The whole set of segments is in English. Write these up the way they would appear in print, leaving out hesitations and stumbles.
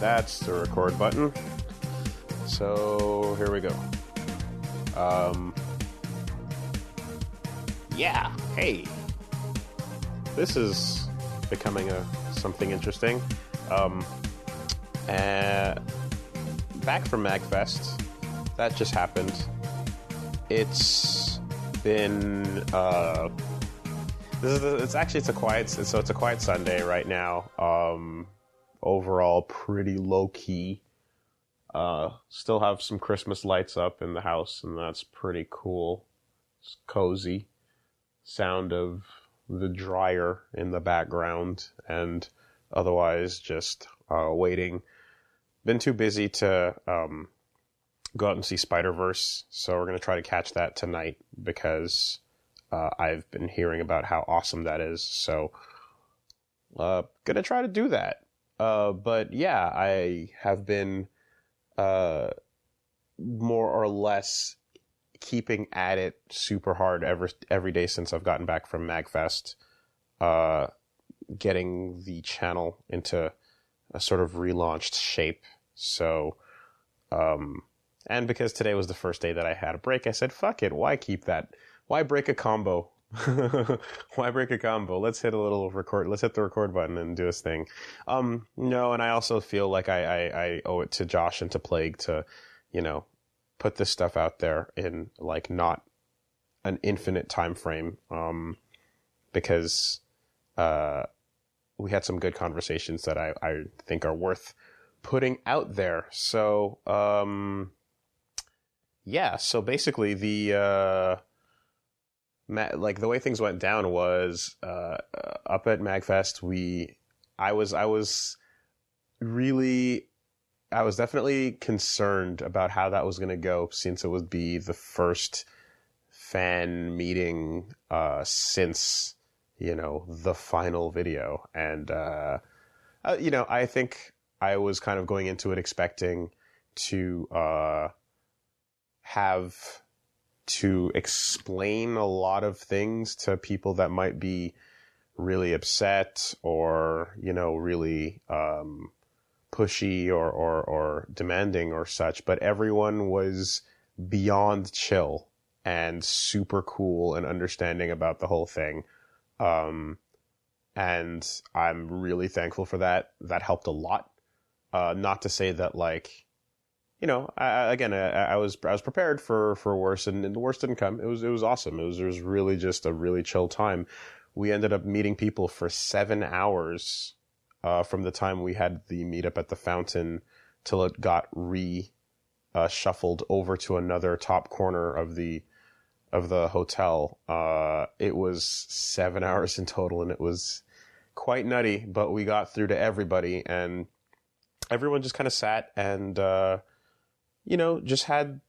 That's the record button. So here we go. Yeah, hey. This is becoming something interesting. Back from Magfest. That just happened. It's been it's a quiet Sunday right now. Overall pretty low key. Still have some Christmas lights up in the house, and that's pretty cool. It's cozy. Sound of the dryer in the background, and otherwise just waiting. Been too busy to go out and see Spider-Verse, so we're going to try to catch that tonight because I've been hearing about how awesome that is. So going to try to do that. But yeah, I have been more or less keeping at it super hard every day since I've gotten back from Magfest, getting the channel into a sort of relaunched shape. So, and because today was the first day that I had a break, I said, fuck it. Why keep that? Why break a combo? Why break a combo? Let's hit the record button and do this thing. No, and I also feel like I owe it to Josh and to Plague to, put this stuff out there in like not an infinite time frame. Because, we had some good conversations that I think are worth putting out there. So, yeah, so basically the way things went down was, up at Magfest, I was definitely concerned about how that was going to go, since it would be the first fan meeting, since, the final video. And, I think I was kind of going into it expecting to, have to explain a lot of things to people that might be really upset or, really, pushy or demanding or such, but everyone was beyond chill and super cool and understanding about the whole thing. And I'm really thankful for that. That helped a lot. Not to say that I was prepared for worse, and the worst didn't come. It was awesome. It was really just a really chill time. We ended up meeting people for 7 hours, from the time we had the meetup at the fountain till it got shuffled over to another top corner of the hotel. It was 7 hours in total, and it was quite nutty, but we got through to everybody, and everyone just kind of sat and, just had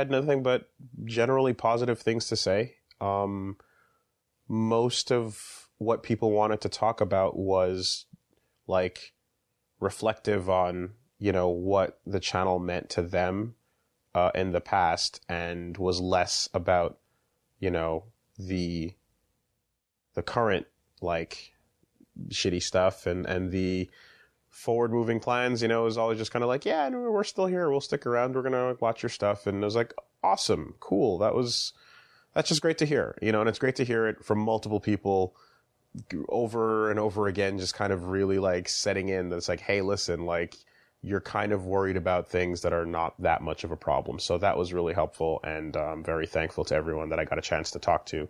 nothing but generally positive things to say. Most of what people wanted to talk about was reflective on, what the channel meant to them, in the past, and was less about, the current, shitty stuff and the forward moving plans. It was always just kind of yeah, no, we're still here. We'll stick around. We're going to watch your stuff. And it was awesome. Cool. That's just great to hear, and it's great to hear it from multiple people over and over again, just kind of really setting in that it's hey, listen, you're kind of worried about things that are not that much of a problem. So that was really helpful. And I'm very thankful to everyone that I got a chance to talk to,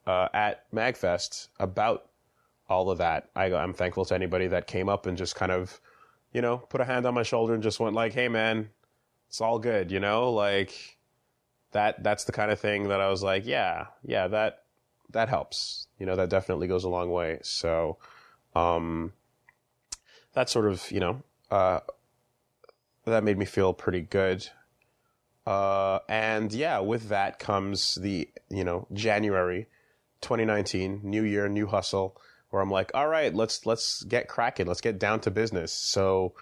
at Magfest about all of that. I'm thankful to anybody that came up and just kind of, put a hand on my shoulder and just went hey man, it's all good, that's the kind of thing that I was yeah, that helps. That definitely goes a long way. So, that sort of, that made me feel pretty good. And yeah, with that comes the, January 2019, new year, new hustle, where I'm all right, let's get cracking. Let's get down to business. So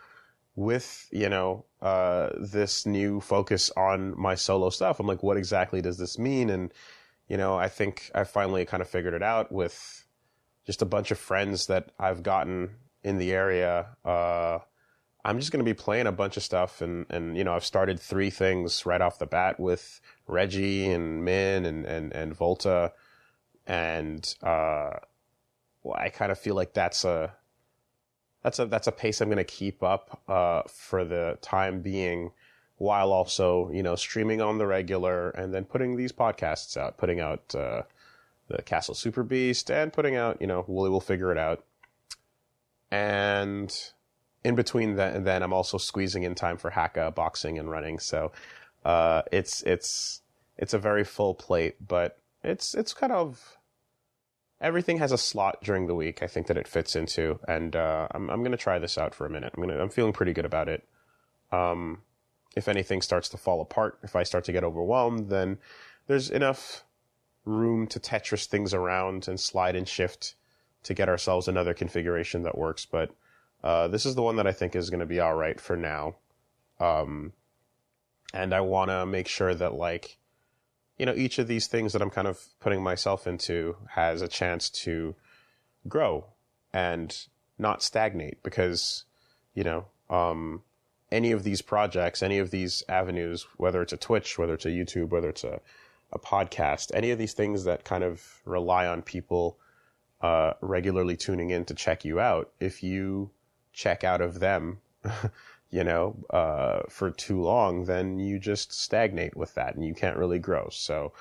with, this new focus on my solo stuff, I'm what exactly does this mean? And, I think I finally kind of figured it out with just a bunch of friends that I've gotten in the area. I'm just going to be playing a bunch of stuff, and I've started 3 things right off the bat with Reggie and Min and Volta, and I kind of feel like that's a pace I'm going to keep up for the time being, while also streaming on the regular, and then putting these podcasts out, putting out the Castle Super Beast, and putting out Woolie Will Figure It Out, and in between that, and then I'm also squeezing in time for Haka, boxing, and running. So it's a very full plate, but it's kind of, everything has a slot during the week, I think, that it fits into, and I'm going to try this out for a minute. I'm feeling pretty good about it. If anything starts to fall apart, if I start to get overwhelmed, then there's enough room to Tetris things around and slide and shift to get ourselves another configuration that works. But this is the one that I think is going to be all right for now. And I want to make sure that, each of these things that I'm kind of putting myself into has a chance to grow and not stagnate, because, any of these projects, any of these avenues, whether it's a Twitch, whether it's a YouTube, whether it's a podcast, any of these things that kind of rely on people regularly tuning in to check you out, if you check out of them, for too long, then you just stagnate with that and you can't really grow. So,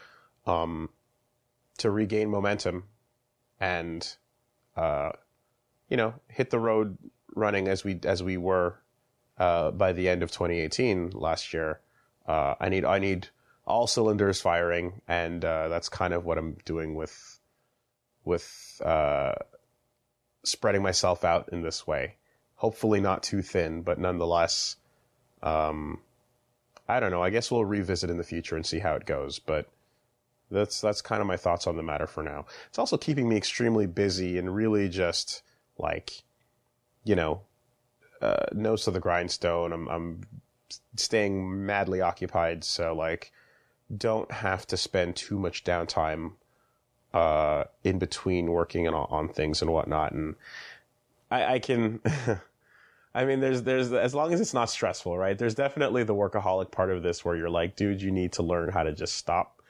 to regain momentum and, hit the road running as we were, by the end of 2018 last year, I need all cylinders firing. And, that's kind of what I'm doing with, spreading myself out in this way. Hopefully not too thin, but nonetheless, I don't know. I guess we'll revisit in the future and see how it goes. But that's kind of my thoughts on the matter for now. It's also keeping me extremely busy and really just nose to the grindstone. I'm staying madly occupied, so don't have to spend too much downtime in between working on things and whatnot. And I can. I mean, there's as long as it's not stressful, right? There's definitely the workaholic part of this where you're like, dude, you need to learn how to just stop.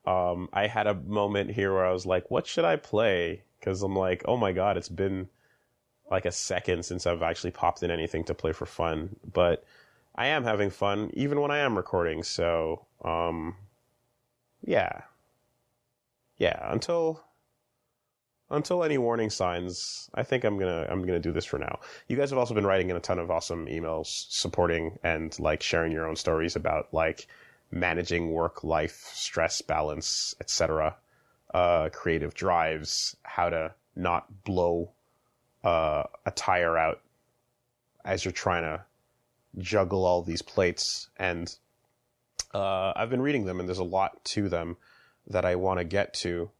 I had a moment here where I was like, what should I play? Because I'm like, oh my god, it's been like a second since I've actually popped in anything to play for fun. But I am having fun even when I am recording. So, yeah. Until any warning signs, I think I'm gonna do this for now. You guys have also been writing in a ton of awesome emails supporting and sharing your own stories about managing work-life stress balance, etc., creative drives, how to not blow a tire out as you're trying to juggle all these plates. And I've been reading them, and there's a lot to them that I want to get to.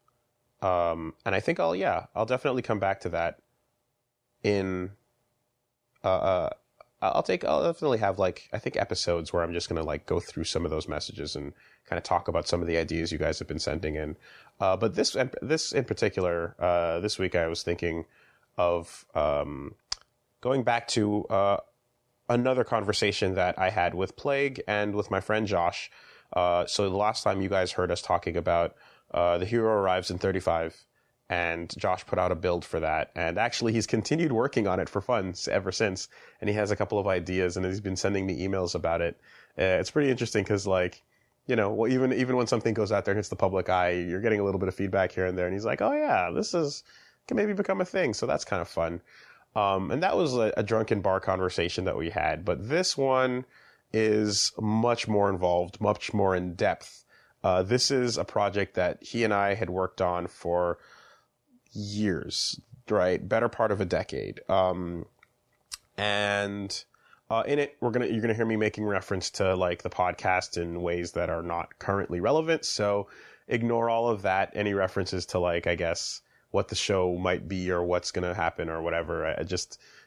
And I think I'll definitely come back to that in, I'll definitely have I think episodes where I'm just going to go through some of those messages and kind of talk about some of the ideas you guys have been sending in. But this in particular, this week I was thinking of, going back to, another conversation that I had with Plague and with my friend Josh. So the last time you guys heard us talking about, the hero arrives in 35, and Josh put out a build for that. And actually, he's continued working on it for fun ever since. And he has a couple of ideas, and he's been sending me emails about it. It's pretty interesting because, even when something goes out there and hits the public eye, you're getting a little bit of feedback here and there. And he's like, oh yeah, can maybe become a thing. So that's kind of fun. And that was a drunken bar conversation that we had. But this one is much more involved, much more in depth. This is a project that he and I had worked on for years, right? Better part of a decade. And in it, you're gonna hear me making reference to the podcast in ways that are not currently relevant. So ignore all of that. Any references to I guess what the show might be or what's gonna happen or whatever.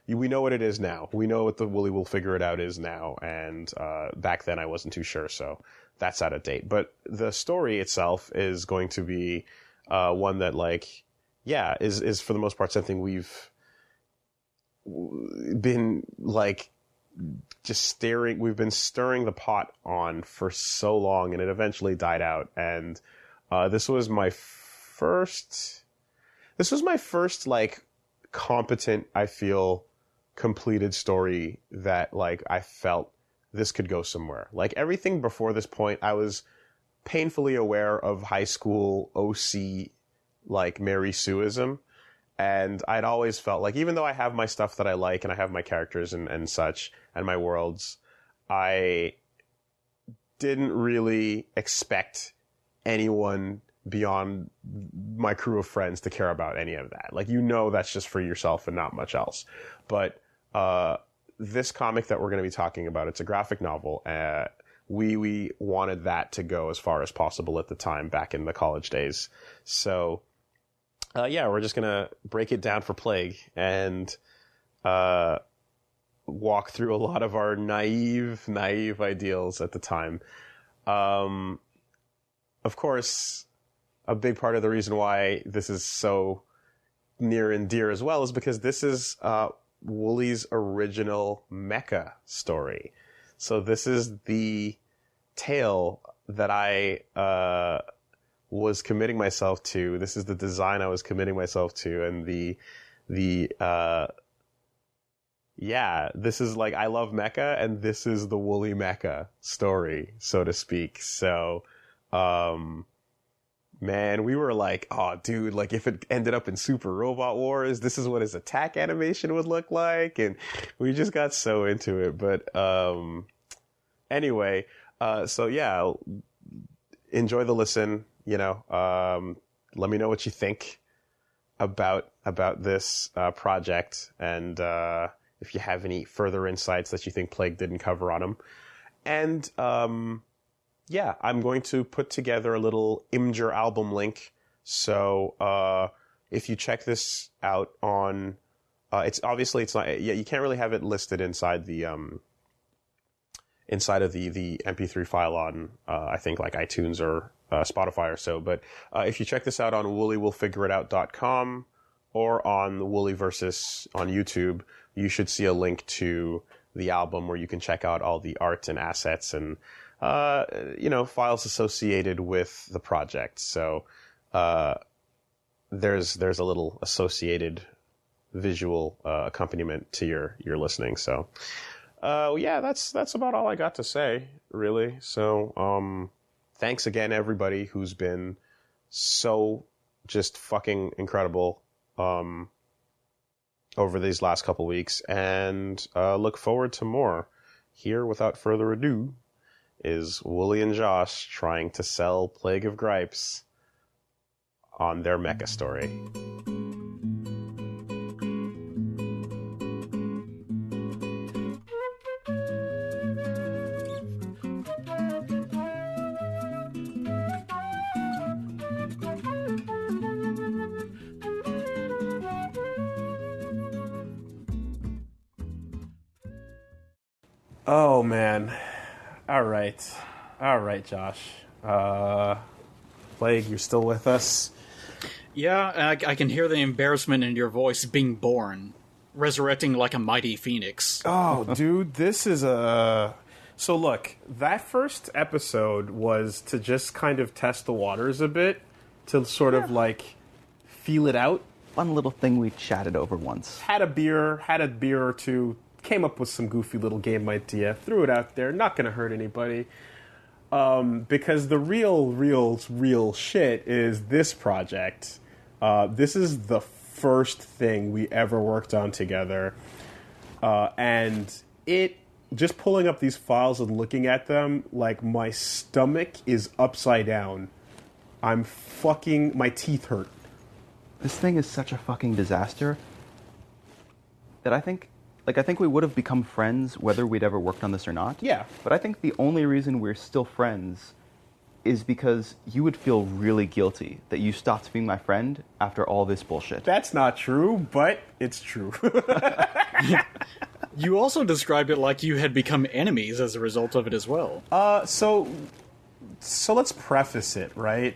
We know what it is now. We know what the Woolie Will Figure It Out is now. And back then I wasn't too sure, so that's out of date. But the story itself is going to be one that is for the most part something we've been we've been stirring the pot on for so long, and it eventually died out. And this was my first like competent, I feel, completed story that like I felt this could go somewhere. Like everything before this point, I was painfully aware of high school OC like Mary Sueism. And I'd always felt like, even though I have my stuff that I like and I have my characters and such and my worlds, I didn't really expect anyone beyond my crew of friends to care about any of that. Like, that's just for yourself and not much else. But this comic that we're going to be talking about, it's a graphic novel. We wanted that to go as far as possible at the time, back in the college days. So we're just going to break it down for Plague and walk through a lot of our naive ideals at the time. Of course, a big part of the reason why this is so near and dear as well is because this is Woolie's original mecha story. So this is the tale that I was committing myself to. This is the design I was committing myself to, and this is like, I love mecha, and this is the Woolie mecha story, so to speak. So, man, we were like, oh, dude, like if it ended up in Super Robot Wars, this is what his attack animation would look like, and we just got so into it. But anyway, enjoy the listen. Let me know what you think about this project, and if you have any further insights that you think Plague didn't cover on them. And I'm going to put together a little Imgur album link. So if you check this out on, it's not, you can't really have it listed inside the MP3 file on I think like iTunes or Spotify or so. But if you check this out on WoolieWillFigureItOut.com or on the WoolieVersus on YouTube, you should see a link to the album where you can check out all the art and assets and files associated with the project. So there's a little associated visual accompaniment to your listening. So that's about all I got to say, really. So thanks again, everybody who's been so just fucking incredible over these last couple weeks, and look forward to more. Here, without further ado, is Woolie and Josh trying to sell Plague of Gripes on their mecha story. Oh, man. All right, Josh. Plague, you're still with us? Yeah, I can hear the embarrassment in your voice being born, resurrecting like a mighty phoenix. Oh, dude, this is a... So look, that first episode was to just kind of test the waters a bit, to sort of like feel it out. Fun little thing we chatted over once. Had a beer or two, came up with some goofy little game idea, threw it out there, not going to hurt anybody. Because the real shit is this project. This is the first thing we ever worked on together. And just pulling up these files and looking at them, like, my stomach is upside down. My teeth hurt. This thing is such a fucking disaster that I think we would have become friends whether we'd ever worked on this or not. Yeah. But I think the only reason we're still friends is because you would feel really guilty that you stopped being my friend after all this bullshit. That's not true, but it's true. You also described it like you had become enemies as a result of it as well. So let's preface it, right?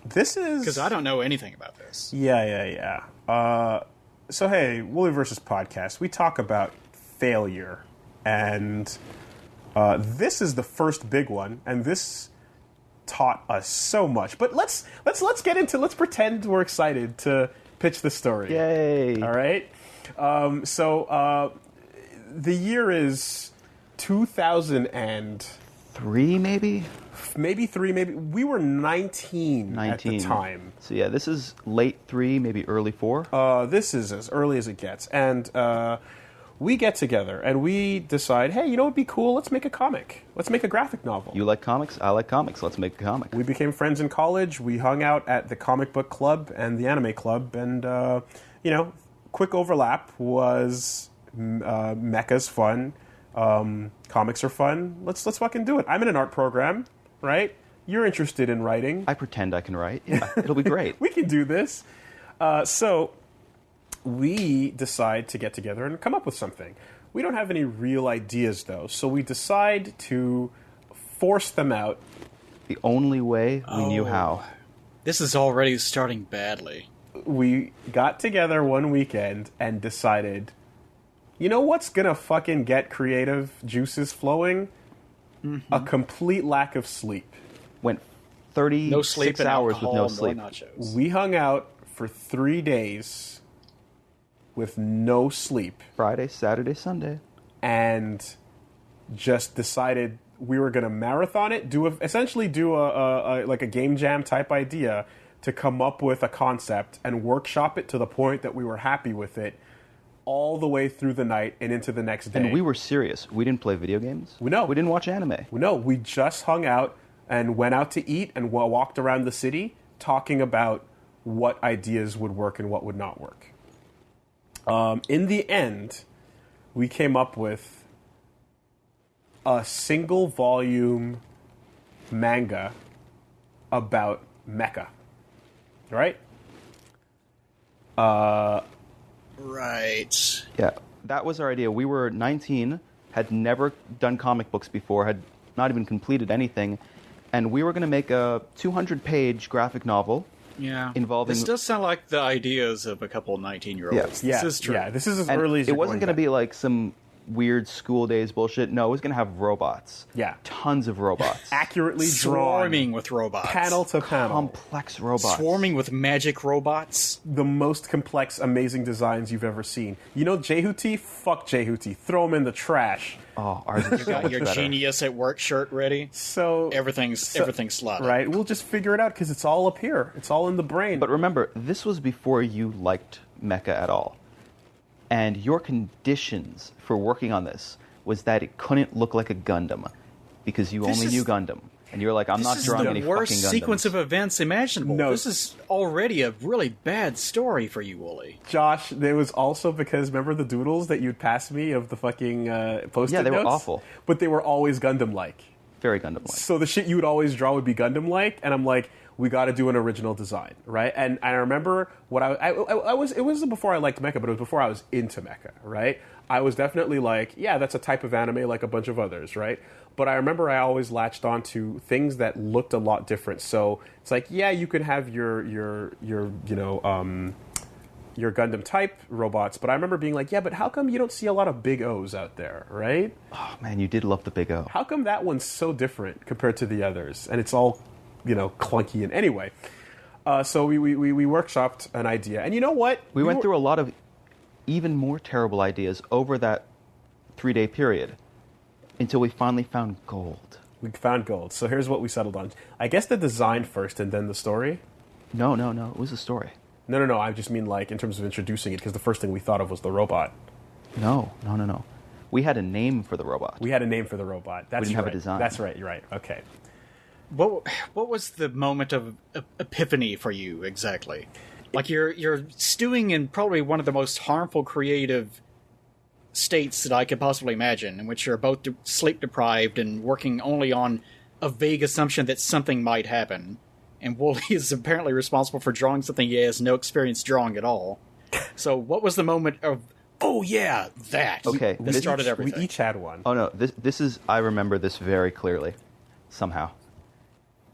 This is... Because I don't know anything about this. Yeah. So, hey, WoolieVersus podcast, we talk about failure and this is the first big one, and this taught us so much. But let's pretend we're excited to pitch the story. Yay! All right. So the year is 2003, maybe three. Maybe we were 19 at the time. So yeah, this is late 3, maybe early 4. This is as early as it gets, and we get together and we decide, hey, you know what'd be cool? Let's make a comic. Let's make a graphic novel. You like comics? I like comics. Let's make a comic. We became friends in college. We hung out at the comic book club and the anime club, and quick overlap was mecha's fun. Comics are fun. Let's fucking do it. I'm in an art program, right? You're interested in writing. I pretend I can write. Yeah, it'll be great. We can do this. So we decide to get together and come up with something. We don't have any real ideas, though, so we decide to force them out. The only way we knew how. This is already starting badly. We got together one weekend and decided, you know what's gonna fucking get creative juices flowing? A complete lack of sleep. Went 36 no sleep hours alcohol, with no sleep. nachos. We hung out for 3 days with no sleep. Friday, Saturday, Sunday. And just decided we were going to marathon it, essentially do a game jam type idea to come up with a concept and workshop it to the point that we were happy with it all the way through the night and into the next day. And we were serious. We didn't play video games. No. We didn't watch anime. No, we just hung out and went out to eat and walked around the city talking about what ideas would work and what would not work. In the end, we came up with a single volume manga about mecha. Right? Right. Yeah, that was our idea. We were 19, had never done comic books before, had not even completed anything, and we were going to make a 200-page graphic novel. Yeah. Involving... This does sound like the ideas of a couple of 19-year-olds. Yeah. This is true. Yeah, this is as And early as it wasn't going to be like some weird school days bullshit. No, it was going to have robots. Yeah. Tons of robots. accurately drawn. Swarming with robots. Panel to panel. Complex robots. Swarming with magic robots. The most complex, amazing designs you've ever seen. You know Jehuti? Fuck Jehuti. Throw him in the trash. Oh, ours is so Got much your better. genius at work shirt ready. So Everything's slotted. right. We'll just figure it out because it's all up here. It's all in the brain. But remember, this was before you liked mecha at all. And your conditions for working on this was that it couldn't look like a Gundam because you only knew Gundam. And you're like, I'm not drawing any This fucking is the Gundams. worst sequence of events imaginable. No. This is already a really bad story for you, Woolie. Josh, there was also because remember the doodles that you'd pass me of the fucking post-it Yeah, they were notes? awful. But they were always Gundam-like. Very Gundam-like. So the shit you would always draw would be Gundam-like, and I'm like, we got to do an original design, right? And I remember what I was. It wasn't before I liked mecha, but it was before I was into mecha, right? I was definitely like, yeah, that's a type of anime like a bunch of others, right? But I remember I always latched onto things that looked a lot different. So it's like, yeah, you could have your Gundam type robots, but I remember being like, yeah, but how come you don't see a lot of big O's out there, right? Oh, man, you did love the Big O. How come that one's so different compared to the others? And it's all, clunky. And anyway, so we workshopped an idea. And you know what? We went through a lot of even more terrible ideas over that 3-day period until we finally found gold. We found gold. So here's what we settled on. I guess the design first and then the story. No. It was a story. No. I just mean like in terms of introducing it, because the first thing we thought of was the robot. No. We had a name for the robot. We had a name for the robot. That's We didn't have a right. design. That's right. You're right. Okay. What was the moment of epiphany for you exactly? Like you're stewing in probably one of the most harmful creative states that I could possibly imagine, in which you're both sleep deprived and working only on a vague assumption that something might happen. And Woolie is apparently responsible for drawing something he has no experience drawing at all. So what was the moment of, oh yeah, that? Okay, That started everything. We each had one. Oh, no. This is... I remember this very clearly. Somehow.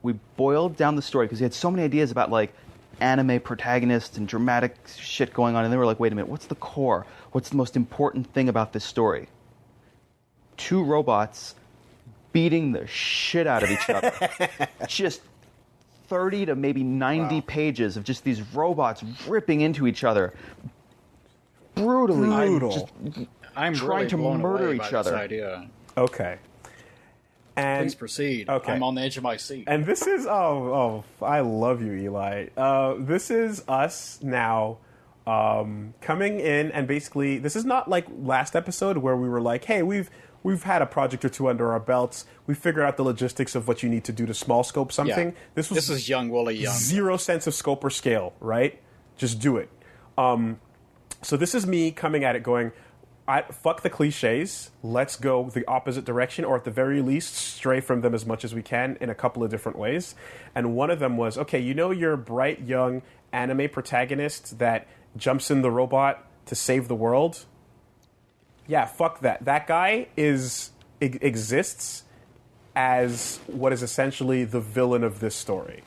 We boiled down the story because he had so many ideas about, like, anime protagonists and dramatic shit going on. And they were like, wait a minute, what's the core? What's the most important thing about this story? two robots beating the shit out of each other. Just 30 to maybe 90 pages of just these robots ripping into each other. Brutally. I'm trying really to blown murder away each by this other. idea. Okay. And Please proceed. Okay. I'm on the edge of my seat. And this is I love you, Eli. This is us now coming in, and basically this is not like last episode where we were like, hey, we've had a project or two under our belts. We figured out the logistics of what you need to do to small scope something. Yeah. This is young Woolie Young. Zero sense of scope or scale, right? Just do it. So this is me coming at it going, fuck the cliches. Let's go the opposite direction, or at the very least, stray from them as much as we can in a couple of different ways. And one of them was, okay, you know your bright, young anime protagonist that jumps in the robot to save the world? Yeah, fuck that. That guy exists as what is essentially the villain of this story,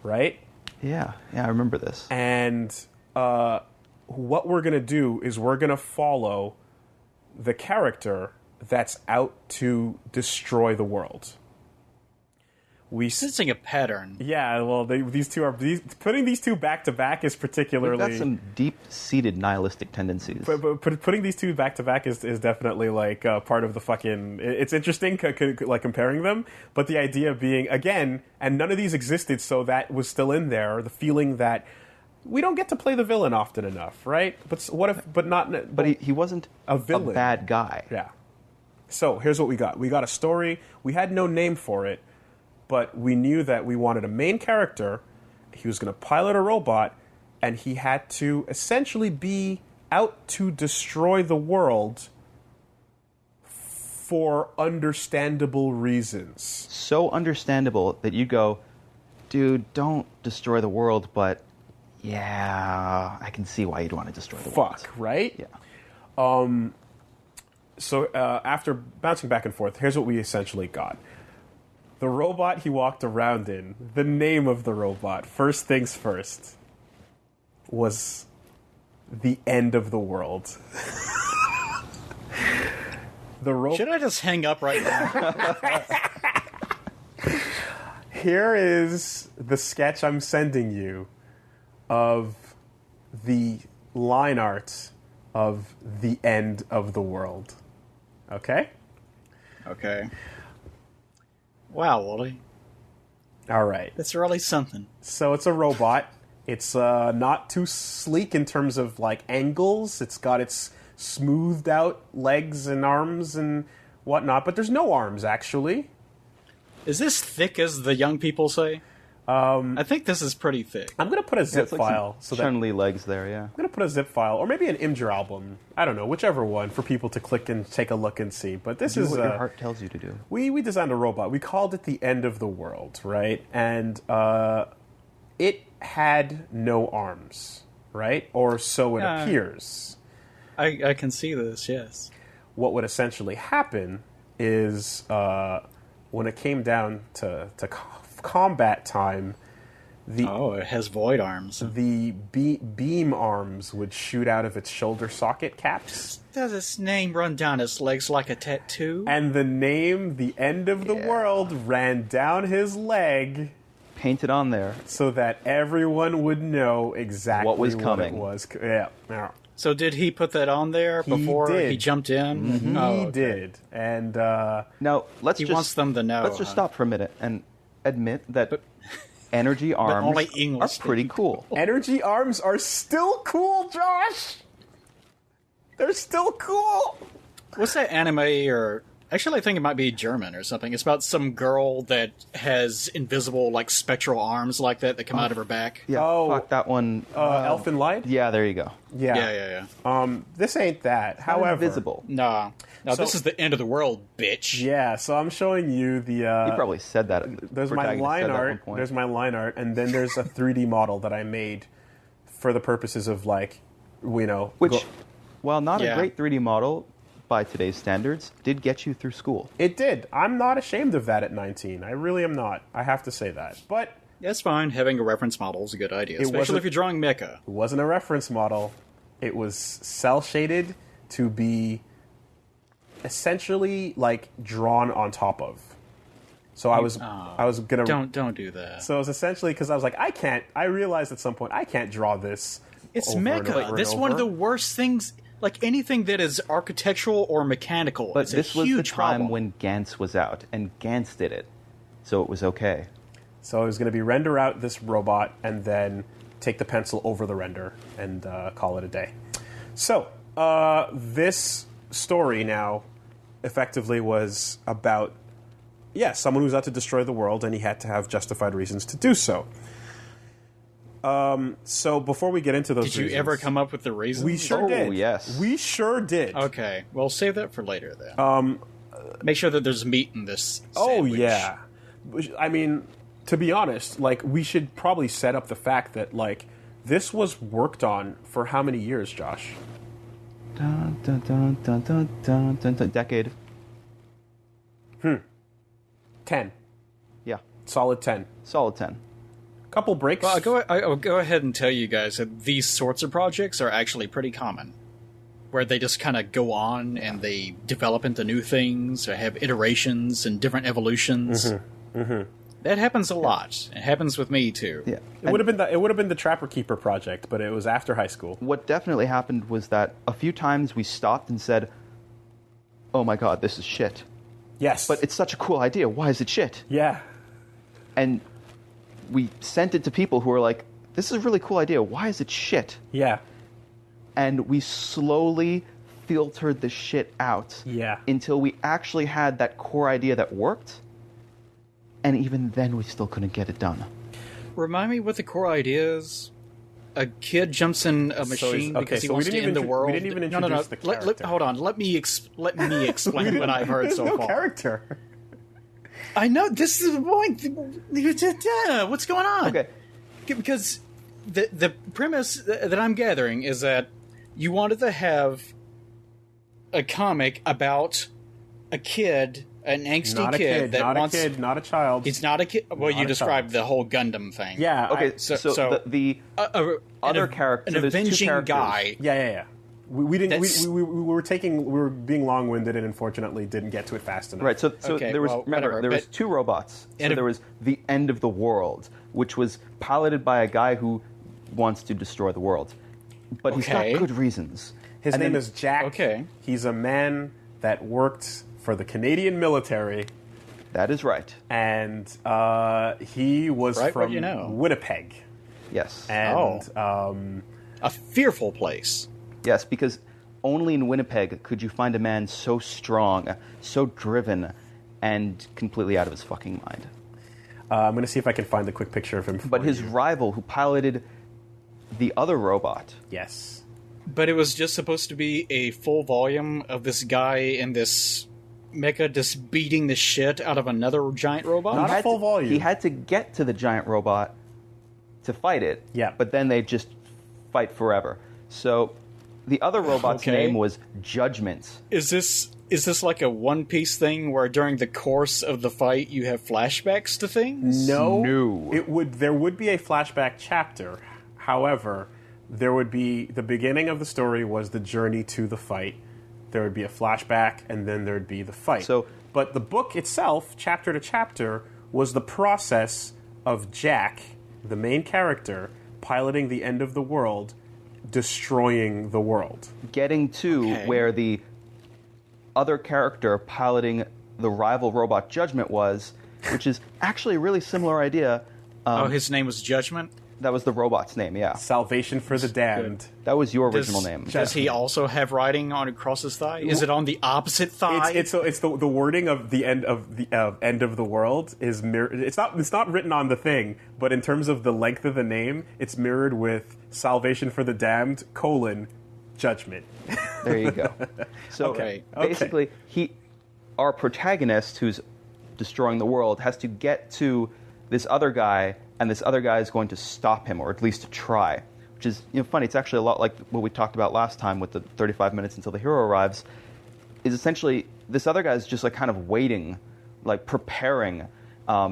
right? Yeah, I remember this. And what we're going to do is we're going to follow the character that's out to destroy the world. Sensing a pattern. Yeah, well, putting these two back to back is particularly. We've got some deep-seated nihilistic tendencies. But putting these two back to back is definitely like part of the fucking. It's interesting, like comparing them. But the idea being again, and none of these existed, so that was still in there. The feeling that we don't get to play the villain often enough, right? But what if? But not. But he wasn't a villain. A bad guy. Yeah. So here's what we got. We got a story. We had no name for it. But we knew that we wanted a main character. He was going to pilot a robot, and he had to essentially be out to destroy the world for understandable reasons. So understandable that you go, dude, don't destroy the world, but yeah, I can see why you'd want to destroy the world. Fuck, right? Yeah. So after bouncing back and forth, here's what we essentially got. The robot he walked around in, the name of the robot, first things first, was the end of the world. Should I just hang up right now? Here is the sketch I'm sending you of the line art of the end of the world. Okay? Okay. Wow, Woolie. All right. That's really something. So it's a robot. It's not too sleek in terms of like angles. It's got its smoothed out legs and arms and whatnot, but there's no arms actually. Is this thick as the young people say? I think this is pretty thick. I'm gonna put a zip file. So Chun-Li legs there, yeah. I'm gonna put a zip file, or maybe an Imgur album. I don't know, whichever one for people to click and take a look and see. But this is what your heart tells you to do. We designed a robot. We called it the End of the World, right? And it had no arms, right? Or so it appears. I can see this. Yes. What would essentially happen is when it came down to combat time, it has void arms. The beam arms would shoot out of its shoulder socket caps. Does its name run down its legs like a tattoo? And the name, the End of the World, ran down his leg. Painted on there. So that everyone would know exactly what was coming. It was. Yeah. So did he put that on there before he jumped in? Mm-hmm. He did. And now he wants them to know. Let's just stop for a minute and admit that energy arms are pretty cool. Energy arms are still cool, Josh. They're still cool. What's that anime or... Actually, I think it might be German or something. It's about some girl that has invisible, like, spectral arms like that come out of her back. Yeah, fuck that one. Elfen Light? Yeah, there you go. Yeah. This ain't that. However... invisible. No, this is the end of the world, bitch. Yeah, so I'm showing you the... you probably said that. There's my line art. There's my line art, and then there's a 3D model that I made for the purposes of, like, Which, while not a great 3D model... by today's standards, did get you through school. It did. I'm not ashamed of that at 19. I really am not. I have to say that. But that's fine. Having a reference model is a good idea, especially if you're drawing mecha. It wasn't a reference model. It was cel-shaded to be essentially like drawn on top of. So I was gonna don't do that. So it was essentially because I was like, I realized at some point I can't draw this. It's mecha. That's one of the worst things. Like anything that is architectural or mechanical. But this was the time problem. when Gantz was out, and Gantz did it, so it was okay. So I was going to be render out this robot and then take the pencil over the render and call it a day. So this story now effectively was about someone who's out to destroy the world, and he had to have justified reasons to do so. So before we get into those Did you reasons, ever come up with the reasons? We sure did. Oh, yes. We sure did. Okay, well, save that for later then. Make sure that there's meat in this sandwich. Yeah. I mean, to be honest, like, we should probably set up the fact that, like, this was worked on for how many years, Josh? Dun, dun, dun, dun, dun, dun, dun, dun. Decade. 10. Yeah. Solid 10. Solid 10. Couple breaks. Well, I'll go ahead and tell you guys that these sorts of projects are actually pretty common, where they just kind of go on and they develop into new things or have iterations and different evolutions. That happens a lot. It happens with me too. Yeah. It would have been the Trapper Keeper project, but it was after high school. What definitely happened was that a few times we stopped and said, "Oh my god, this is shit." Yes. But it's such a cool idea. Why is it shit? Yeah. And we sent it to people who were like, "This is a really cool idea. Why is it shit?" Yeah. And we slowly filtered the shit out until we actually had that core idea that worked. And even then, we still couldn't get it done. Remind me what the core idea is. A kid jumps in a machine because he wants to end the world. We didn't even introduce the character. Hold on. Let me explain what I've heard so far. Character. I know, this is the point. What's going on? Okay. Because the premise that I'm gathering is that you wanted to have a comic about a kid, an angsty kid that wants... not a child. He's not a kid. Well, you described the whole Gundam thing. Yeah. Okay, so the other character... An avenging guy... Yeah. We didn't. We were being long-winded and unfortunately didn't get to it fast enough. Right. So okay, there was whatever, there was two robots. So there was the end of the world, which was piloted by a guy who wants to destroy the world, but he's got good reasons. His name is Jack. Okay. He's a man that worked for the Canadian military. That is right. And he was from Winnipeg. Yes. And a fearful place. Yes, because only in Winnipeg could you find a man so strong, so driven, and completely out of his fucking mind. I'm going to see if I can find a quick picture of him. But his rival, who piloted the other robot... Yes. But it was just supposed to be a full volume of this guy in this mecha just beating the shit out of another giant robot? Not a full volume. He had to get to the giant robot to fight it. Yeah. But then they just fight forever. So... The other robot's name was Judgment. Is this like a One Piece thing where during the course of the fight you have flashbacks to things? No. There would be a flashback chapter. However, there would be the beginning of the story was the journey to the fight. There would be a flashback, and then there would be the fight. But the book itself, chapter to chapter, was the process of Jack, the main character, piloting the end of the world, destroying the world. Getting to where the other character piloting the rival robot Judgment was, which is actually a really similar idea. His name was Judgment? That was the robot's name, yeah. Salvation for the Damned. That was your original name. Does he also have writing on across his thigh? Is it on the opposite thigh? It's the wording of the end of the end of the world is mirrored. It's not written on the thing, but in terms of the length of the name, it's mirrored with Salvation for the Damned, Judgment. There you go. So basically, our protagonist, who's destroying the world, has to get to this other guy, and this other guy is going to stop him, or at least to try. Which is funny. It's actually a lot like what we talked about last time with the 35 minutes until the hero arrives. Is essentially this other guy is just like kind of waiting, like preparing,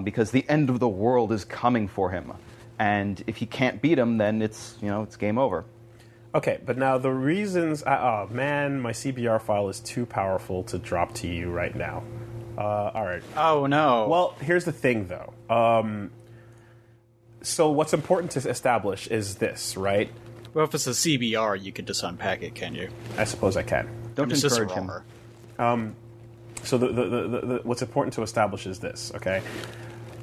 because the end of the world is coming for him, and if he can't beat him, then it's game over. Okay, but now the reasons... oh, man, my CBR file is too powerful to drop to you right now. All right. Oh, no. Well, here's the thing, though. So what's important to establish is this, right? Well, if it's a CBR, you can just unpack it, can you? I suppose I can. Don't It's just encourage him. armor. So the what's important to establish is this, okay?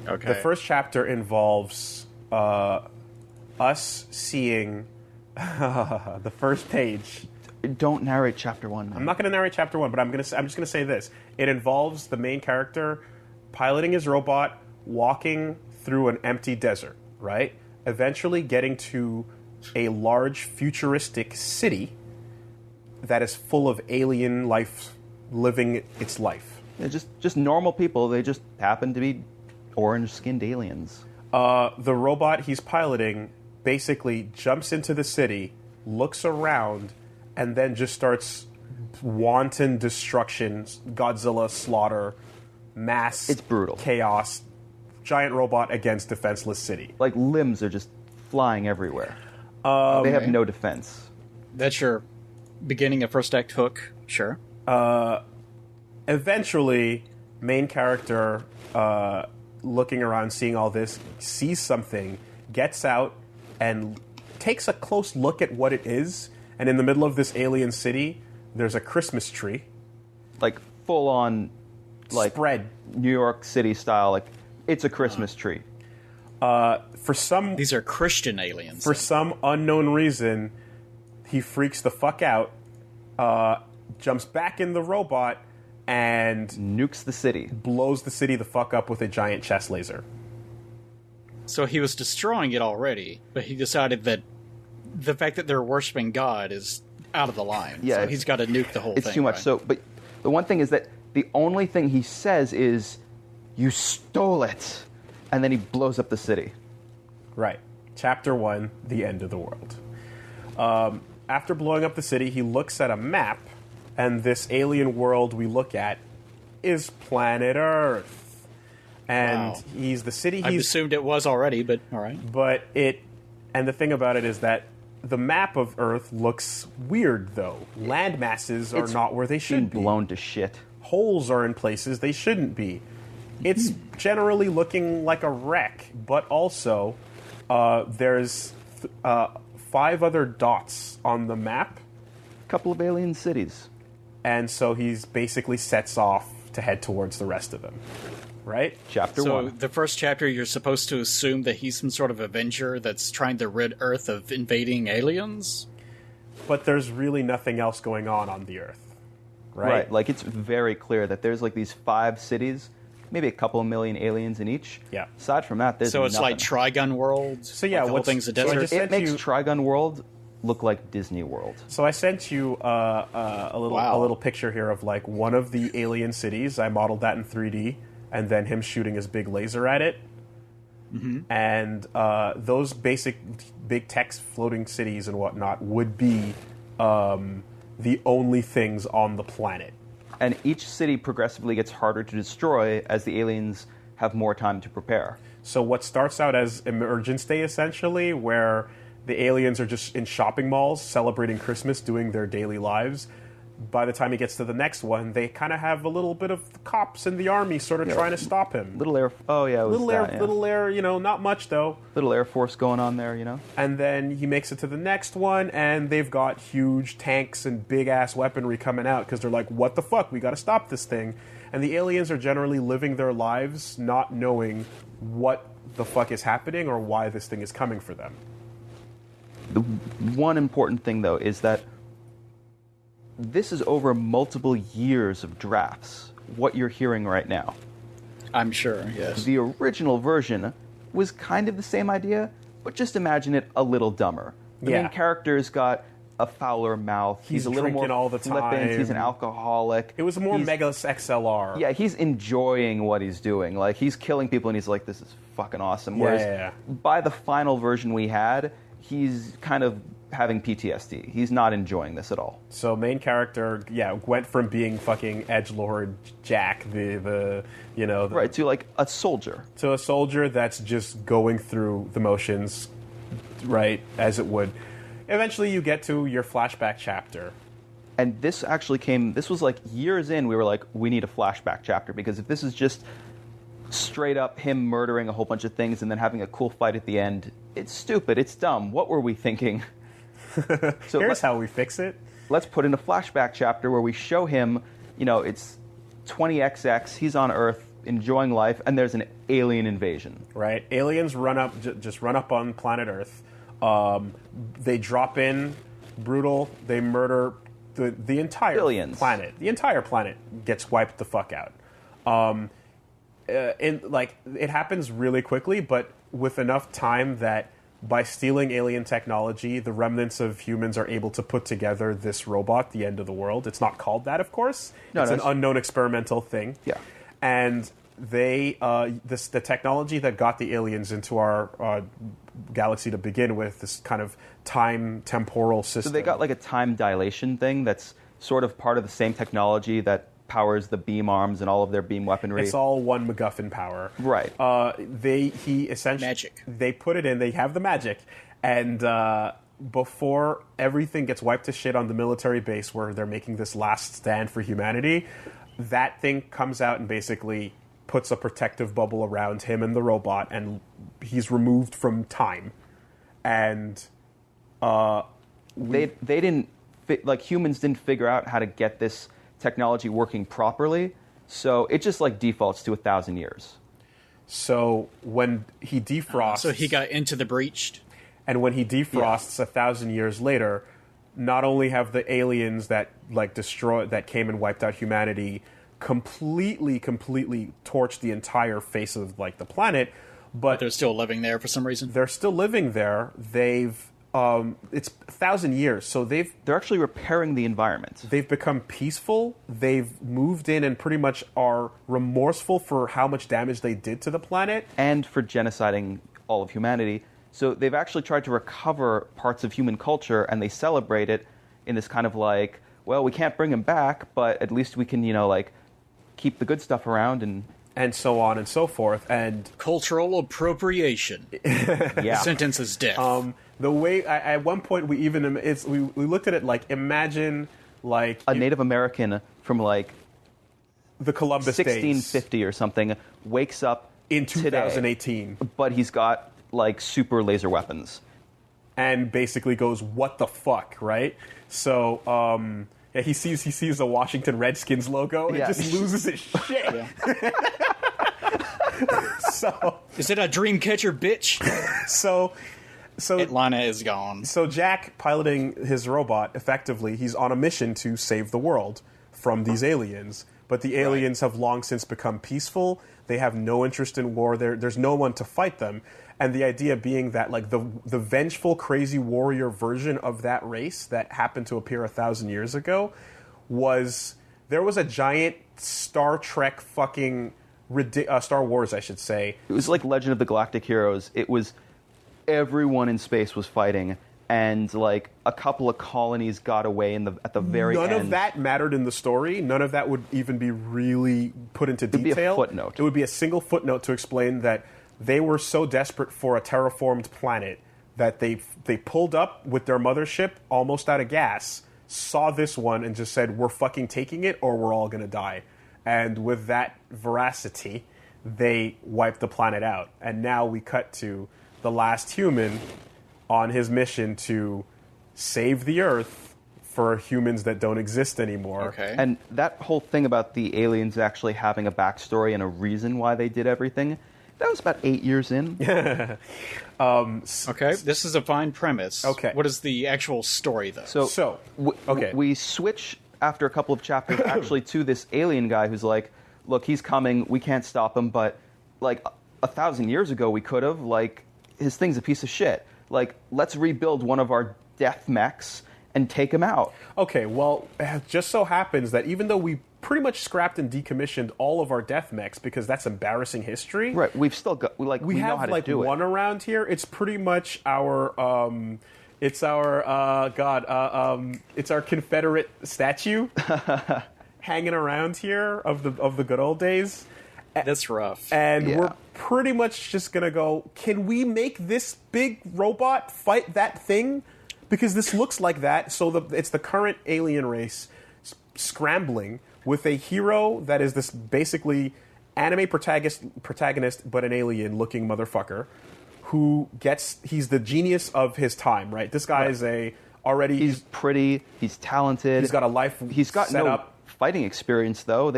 Okay. The first chapter involves us seeing the first page. Don't narrate chapter 1. I'm not going to narrate chapter 1, but I'm just going to say this. It involves the main character piloting his robot, walking through an empty desert, right? Eventually getting to a large futuristic city that is full of alien life living its life. They're just normal people. They just happen to be orange-skinned aliens. The robot he's piloting basically jumps into the city, looks around, and then just starts wanton destruction, Godzilla slaughter, mass It's brutal. chaos, giant robot against defenseless city. Like, limbs are just flying everywhere. They have no defense. That's your beginning of first act hook, sure. Eventually, main character, looking around, seeing all this, sees something, gets out, and takes a close look at what it is. And in the middle of this alien city, there's a Christmas tree. Like, full-on, like, Spread. New York City style. Like, it's a Christmas tree. For some These are Christian aliens. For some unknown reason, he freaks the fuck out, jumps back in the robot, and Nukes the city. blows the city the fuck up with a giant chest laser. So he was destroying it already, but he decided that the fact that they're worshiping God is out of the line. Yeah, so it's- he's got to nuke the whole thing. It's too much. right? So, but the one thing is that the only thing he says is, "You stole it," and then he blows up the city. Right. Chapter 1, the end of the world. After blowing up the city, he looks at a map, and this alien world we look at is planet Earth. And Wow. he's the city I he's... assumed it was already, but all right. But it... And the thing about it is that the map of Earth looks weird, though. Land masses are It's not where they Being should be. blown to shit. Holes are in places they shouldn't be. It's generally looking like a wreck, but also there's 5 other dots on the map, Couple of alien cities. and so he's basically sets off to head towards the rest of them. Right? Chapter So 1. the first chapter, you're supposed to assume that he's some sort of Avenger that's trying to rid Earth of invading aliens? But there's really nothing else going on the Earth. Right? Like, it's very clear that there's like these 5 cities, maybe a couple of million aliens in each. Yeah. Aside from that, there's So it's nothing. like Trigun World? So yeah, like the whole what's- thing's a so I desert? just- It sent makes you- Trigun World look like Disney World. So I sent you a little picture here of like one of the alien cities. I modeled that in 3D, and then him shooting his big laser at it. Mm-hmm. And those basic big text floating cities and whatnot would be the only things on the planet. And each city progressively gets harder to destroy as the aliens have more time to prepare. So what starts out as Emergence Day, essentially, where the aliens are just in shopping malls celebrating Christmas, doing their daily lives. By the time he gets to the next one, they kind of have a little bit of the cops and the army sort of trying to stop him. Little air. Oh yeah, it was Little air, not much though. Little Air Force going on there, you know. And then he makes it to the next one, and they've got huge tanks and big ass weaponry coming out because they're like, "What the fuck? We got to stop this thing." And the aliens are generally living their lives not knowing what the fuck is happening or why this thing is coming for them. The one important thing though is that this is over multiple years of drafts. What you're hearing right now. I'm sure, yes. The original version was kind of the same idea, but just imagine it a little dumber. The Yeah. main character's got a fouler mouth. He's a little more drinking all the flippant. He's an time. alcoholic. It was more He's- Mega XLR. Yeah, he's enjoying what he's doing. Like, he's killing people and he's like, this is fucking awesome. Whereas yeah. by the final version we had, he's kind of having PTSD. He's not enjoying this at all. So main character, went from being fucking edgelord Jack, Right, to like a soldier. to a soldier that's just going through the motions, right, as it would. eventually you get to your flashback chapter. And this was like years in, we were like, we need a flashback chapter, because if this is just straight up him murdering a whole bunch of things and then having a cool fight at the end, it's stupid, it's dumb. What were we thinking? So Here's how we fix it. Let's put in a flashback chapter where we show him, it's 20XX, he's on Earth enjoying life, and there's an alien invasion. Right? Aliens just run up on planet Earth. They drop in, brutal, they murder the entire Billions. planet. The entire planet gets wiped the fuck out. It happens really quickly, but with enough time that by stealing alien technology, the remnants of humans are able to put together this robot, the end of the world. It's not called that, of course. It's an unknown experimental thing. Yeah. And they, the technology that got the aliens into our galaxy to begin with, this kind of temporal system. So they got like a time dilation thing that's sort of part of the same technology that powers the beam arms and all of their beam weaponry. It's all one MacGuffin power. Right. He essentially... Magic. They put it in, they have the magic, and before everything gets wiped to shit on the military base where they're making this last stand for humanity, that thing comes out and basically puts a protective bubble around him and the robot, and he's removed from time. And they didn't... humans didn't figure out how to get this technology working properly, so it just defaults to 1,000 years. So when he defrosts, so he got into the breach, and when he defrosts 1,000 years later, not only have the aliens that that came and wiped out humanity completely torched the entire face of the planet, but they're still living there for some reason. They're still living there. They've it's 1,000 years, so they're actually repairing the environment. They've become peaceful. They've moved in and pretty much are remorseful for how much damage they did to the planet and for genociding all of humanity. So they've actually tried to recover parts of human culture, and they celebrate it in this kind of well, we can't bring him back, but at least we can, keep the good stuff around and so on and so forth. And cultural appropriation. Yeah. Sentence is death. The way at one point we looked at it imagine a Native American from the Columbus 1650 days or something wakes up in 2018, today, but he's got super laser weapons, and basically goes, "What the fuck?" Right? So he sees the Washington Redskins logo and just loses his shit. Yeah. So is it a dream catcher, bitch? So Atlanta is gone. So Jack, piloting his robot, effectively, he's on a mission to save the world from these aliens. But the aliens have long since become peaceful. They have no interest in war. There's no one to fight them. And the idea being that the vengeful, crazy warrior version of that race that happened to appear 1,000 years ago there was a giant Star Trek fucking Star Wars, I should say. It was like Legend of the Galactic Heroes. It was everyone in space was fighting, and a couple of colonies got away at the very end. None of that mattered in the story. None of that would even be really put into detail. It would be a footnote. It would be a single footnote to explain that they were so desperate for a terraformed planet that they pulled up with their mothership almost out of gas, saw this one, and just said, "We're fucking taking it or we're all going to die." And with that veracity, they wiped the planet out. And now we cut to the last human on his mission to save the Earth for humans that don't exist anymore. Okay. And that whole thing about the aliens actually having a backstory and a reason why they did everything, that was about 8 years in. Okay, this is a fine premise. Okay. What is the actual story, though? We switch after a couple of chapters actually to this alien guy who's look, he's coming, we can't stop him, but 1,000 years ago we could have, his thing's a piece of shit. Let's rebuild one of our death mechs and take him out. Okay, well, it just so happens that even though we pretty much scrapped and decommissioned all of our death mechs because that's embarrassing history. We've still got we know how to do it. One around here. It's pretty much our it's our Confederate statue hanging around here of the good old days. That's rough. And we're pretty much just gonna go, can we make this big robot fight that thing? because this looks like that. So it's the current alien race scrambling with a hero that is this basically anime protagonist, but an alien-looking motherfucker he's the genius of his time, right? This guy is he's pretty, he's talented. He's got a life He's got set no up. fighting experience, though.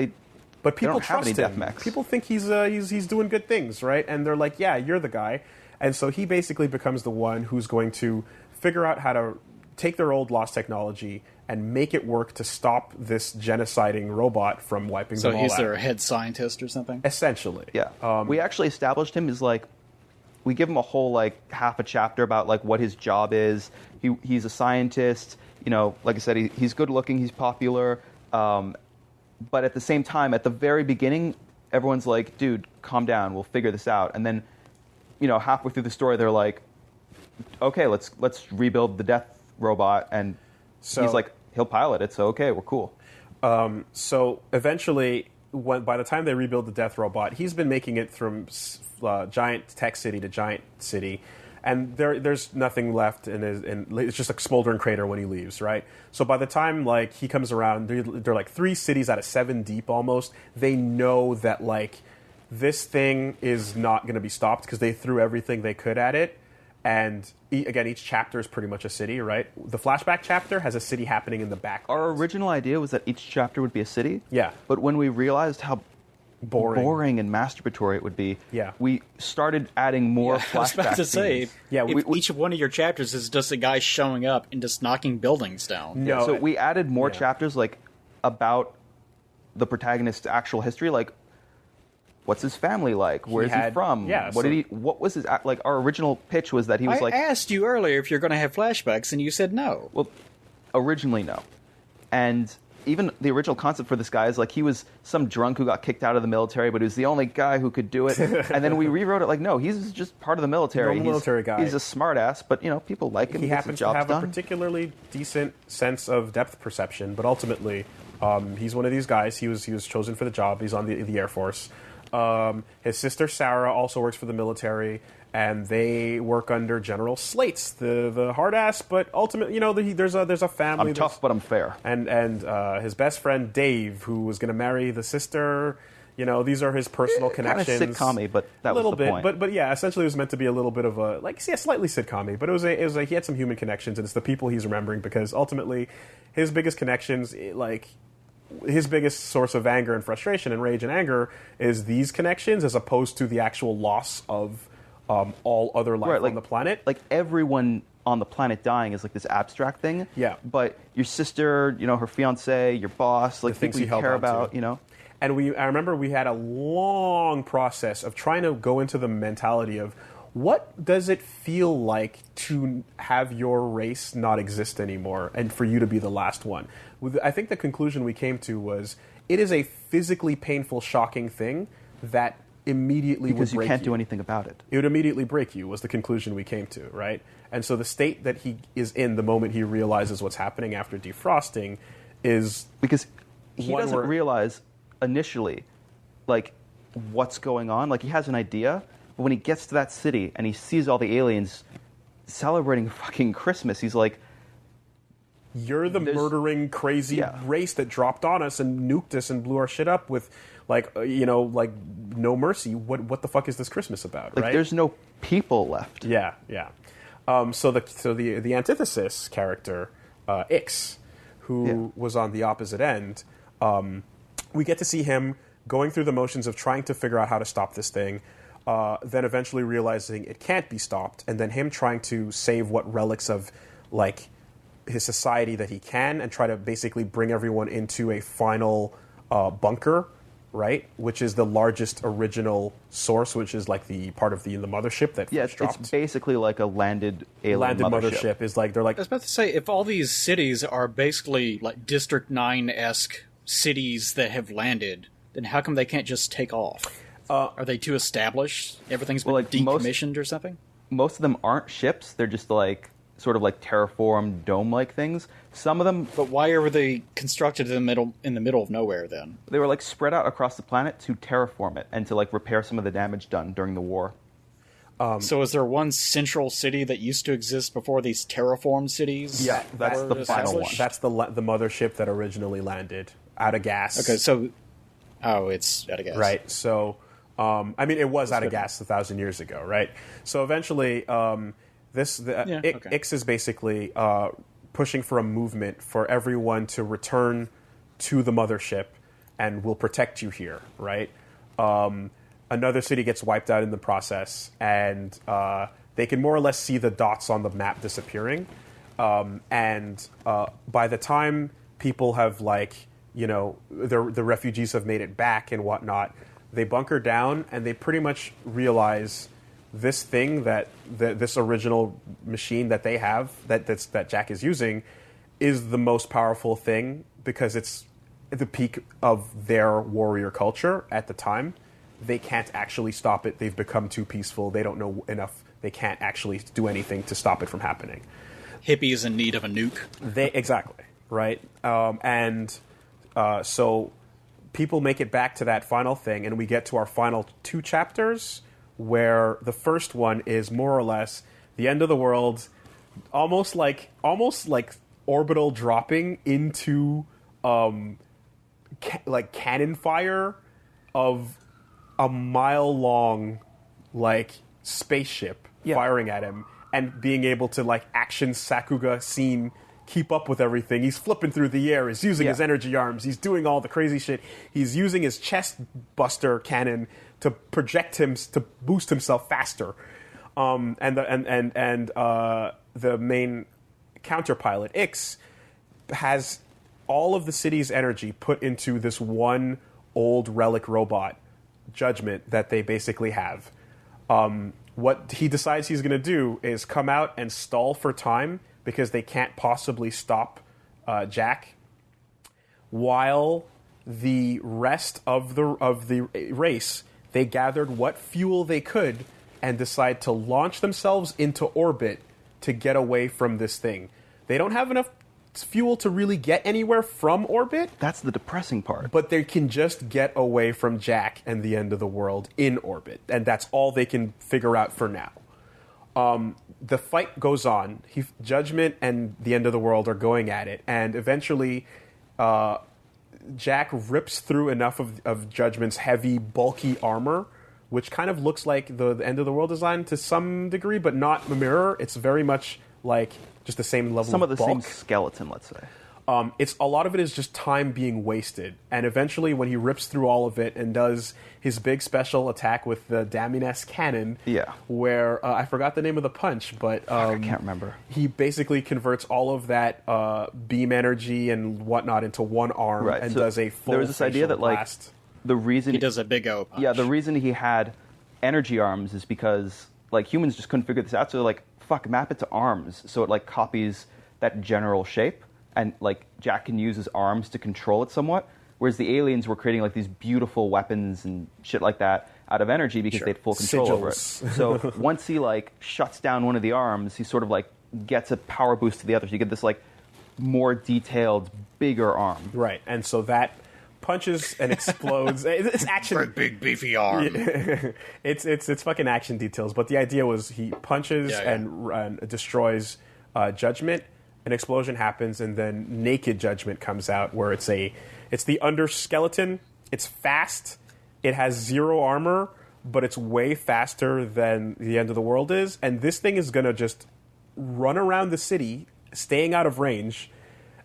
But people don't have trust any him. death mechs. People think he's doing good things, right? And they're like, yeah, you're the guy. And so he basically becomes the one who's going to figure out how to take their old lost technology and make it work to stop this genociding robot from wiping them all out. So he's their head scientist or something? Essentially. Yeah. We actually established him as like, we give him a whole like half a chapter about like what his job is. He's a scientist. You know, like I said, he's good looking. He's popular. But at the same time, at the very beginning, everyone's like, dude, calm down. We'll figure this out. And then, you know, halfway through the story, they're like, okay, let's rebuild the death robot. And he's like, he'll pilot it. So, okay, we're cool. So eventually, by the time they rebuild the death robot, he's been making it from giant tech city to giant city. And there's nothing left, and it's just a smoldering crater when he leaves, right? So by the time like he comes around, they're like 3 cities out of 7 deep almost. They know that like this thing is not going to be stopped because they threw everything they could at it. And again, each chapter is pretty much a city, right? The flashback chapter has a city happening in the background. Our original idea was that each chapter would be a city. Yeah. But when we realized how boring and masturbatory it would be, we started adding more flashback I was about to say, scenes. each one of your chapters is just a guy showing up and just knocking buildings down. No, so we added more chapters like about the protagonist's actual history, like what's his family like, where's he from, what was his, like our original pitch was that he was I asked you earlier if you're going to have flashbacks and you said no. Well, originally no. And even the original concept for this guy is like he was some drunk who got kicked out of the military, but he was the only guy who could do it. And then we rewrote it like, no, he's just part of the military. He's a military guy. He's a smartass, but you know, people like him. He happens to have a particularly decent sense of depth perception, but ultimately, he's one of these guys. He was chosen for the job. He's on the Air Force. His sister Sarah also works for the military, and they work under General Slates, the hard ass, but ultimately, you know, there's a family. I'm tough, but I'm fair. And his best friend Dave, who was going to marry the sister. You know, these are his personal connections. Kind of sitcom-y, but that was the point. But yeah, essentially, it was meant to be a little bit of a slightly sitcom-y, but it was he had some human connections, and it's the people he's remembering because ultimately, his biggest connections, his biggest source of anger and frustration and rage and anger is these connections as opposed to the actual loss of all other life on the planet. Like everyone on the planet dying is like this abstract thing. Yeah. But your sister, you know, her fiance, your boss, like things you care about, you know. And I remember we had a long process of trying to go into the mentality of what does it feel like to have your race not exist anymore and for you to be the last one. I think the conclusion we came to was it is a physically painful, shocking thing that immediately because would break you can't do anything about it. It would immediately break you was the conclusion we came to, right? And so the state that he is in the moment he realizes what's happening after defrosting is... Because he doesn't realize initially, like, what's going on. Like, he has an idea, but when he gets to that city and he sees all the aliens celebrating fucking Christmas, he's like... You're the murdering, crazy race that dropped on us and nuked us and blew our shit up with, like, no mercy. What the fuck is this Christmas about, like, right? There's no people left. Yeah. So the antithesis character, Ix, who was on the opposite end, we get to see him going through the motions of trying to figure out how to stop this thing, then eventually realizing it can't be stopped, and then him trying to save what relics of, like, his society that he can and try to basically bring everyone into a final bunker, right? Which is the largest original source, which is like the part of the mothership that dropped. It's basically like a landed alien mothership. Is like they're like... I was about to say, if all these cities are basically like District 9-esque cities that have landed, then how come they can't just take off? Are they too established? Everything's been decommissioned or something? Most of them aren't ships. They're just like sort of like terraformed dome-like things. Some of them... But why were they constructed in the middle of nowhere, then? They were like spread out across the planet to terraform it and to like repair some of the damage done during the war. So is there one central city that used to exist before these terraformed cities? Yeah, that's were the final one. established? That's the mothership that originally landed out of gas. Okay, so... Oh, it's out of gas. Right. So, I mean, it was out of gas 1,000 years ago, right? So eventually, Ix is basically pushing for a movement for everyone to return to the mothership, and will protect you here, right? Another city gets wiped out in the process, and they can more or less see the dots on the map disappearing. And by the time people have, the refugees have made it back and whatnot, they bunker down, and they pretty much realize this thing this original machine that they have, that Jack is using, is the most powerful thing because it's the peak of their warrior culture at the time. They can't actually stop it. They've become too peaceful. They don't know enough. They can't actually do anything to stop it from happening. Hippies in need of a nuke. Exactly, right? So people make it back to that final thing, and we get to our final 2 chapters, where the first one is more or less the end of the world, almost like orbital dropping into cannon fire of a mile-long, spaceship firing at him, and being able to, action Sakuga scene, keep up with everything. He's flipping through the air. He's using his energy arms. He's doing all the crazy shit. He's using his chest buster cannon to project him, to boost himself faster. And the main counterpilot, Ix, has all of the city's energy put into this one old relic robot, Judgment, that they basically have. What he decides he's going to do is come out and stall for time because they can't possibly stop Jack, while the rest of the race, they gathered what fuel they could and decide to launch themselves into orbit to get away from this thing. They don't have enough fuel to really get anywhere from orbit. That's the depressing part. But they can just get away from Jack and the end of the world in orbit. And that's all they can figure out for now. The fight goes on. Judgment and the end of the world are going at it. And eventually, Jack rips through enough of Judgment's heavy, bulky armor, which kind of looks like the end of the world design to some degree, but not a mirror. It's very much like just the same level Some of the bulk. same skeleton, let's say. It's a lot of it is just time being wasted, and eventually, when he rips through all of it and does his big special attack with the Damines cannon, where I forgot the name of the punch, but I can't remember. He basically converts all of that beam energy and whatnot into one arm and does a full. There was this idea that blast. The reason he does a big O punch. Yeah, the reason he had energy arms is because humans just couldn't figure this out. So they're fuck, map it to arms, so it copies that general shape. And Jack can use his arms to control it somewhat, whereas the aliens were creating these beautiful weapons and shit like that out of energy because they had full control over it. So once he shuts down one of the arms, he sort of gets a power boost to the other. So you get this more detailed, bigger arm. Right, and so that punches and explodes. It's action. For a big beefy arm. It's fucking action details. But the idea was he punches and destroys Judgment. An explosion happens, and then naked Judgment comes out, where it's the underskeleton. It's fast. It has 0 armor, but it's way faster than the end of the world is. And this thing is going to just run around the city, staying out of range,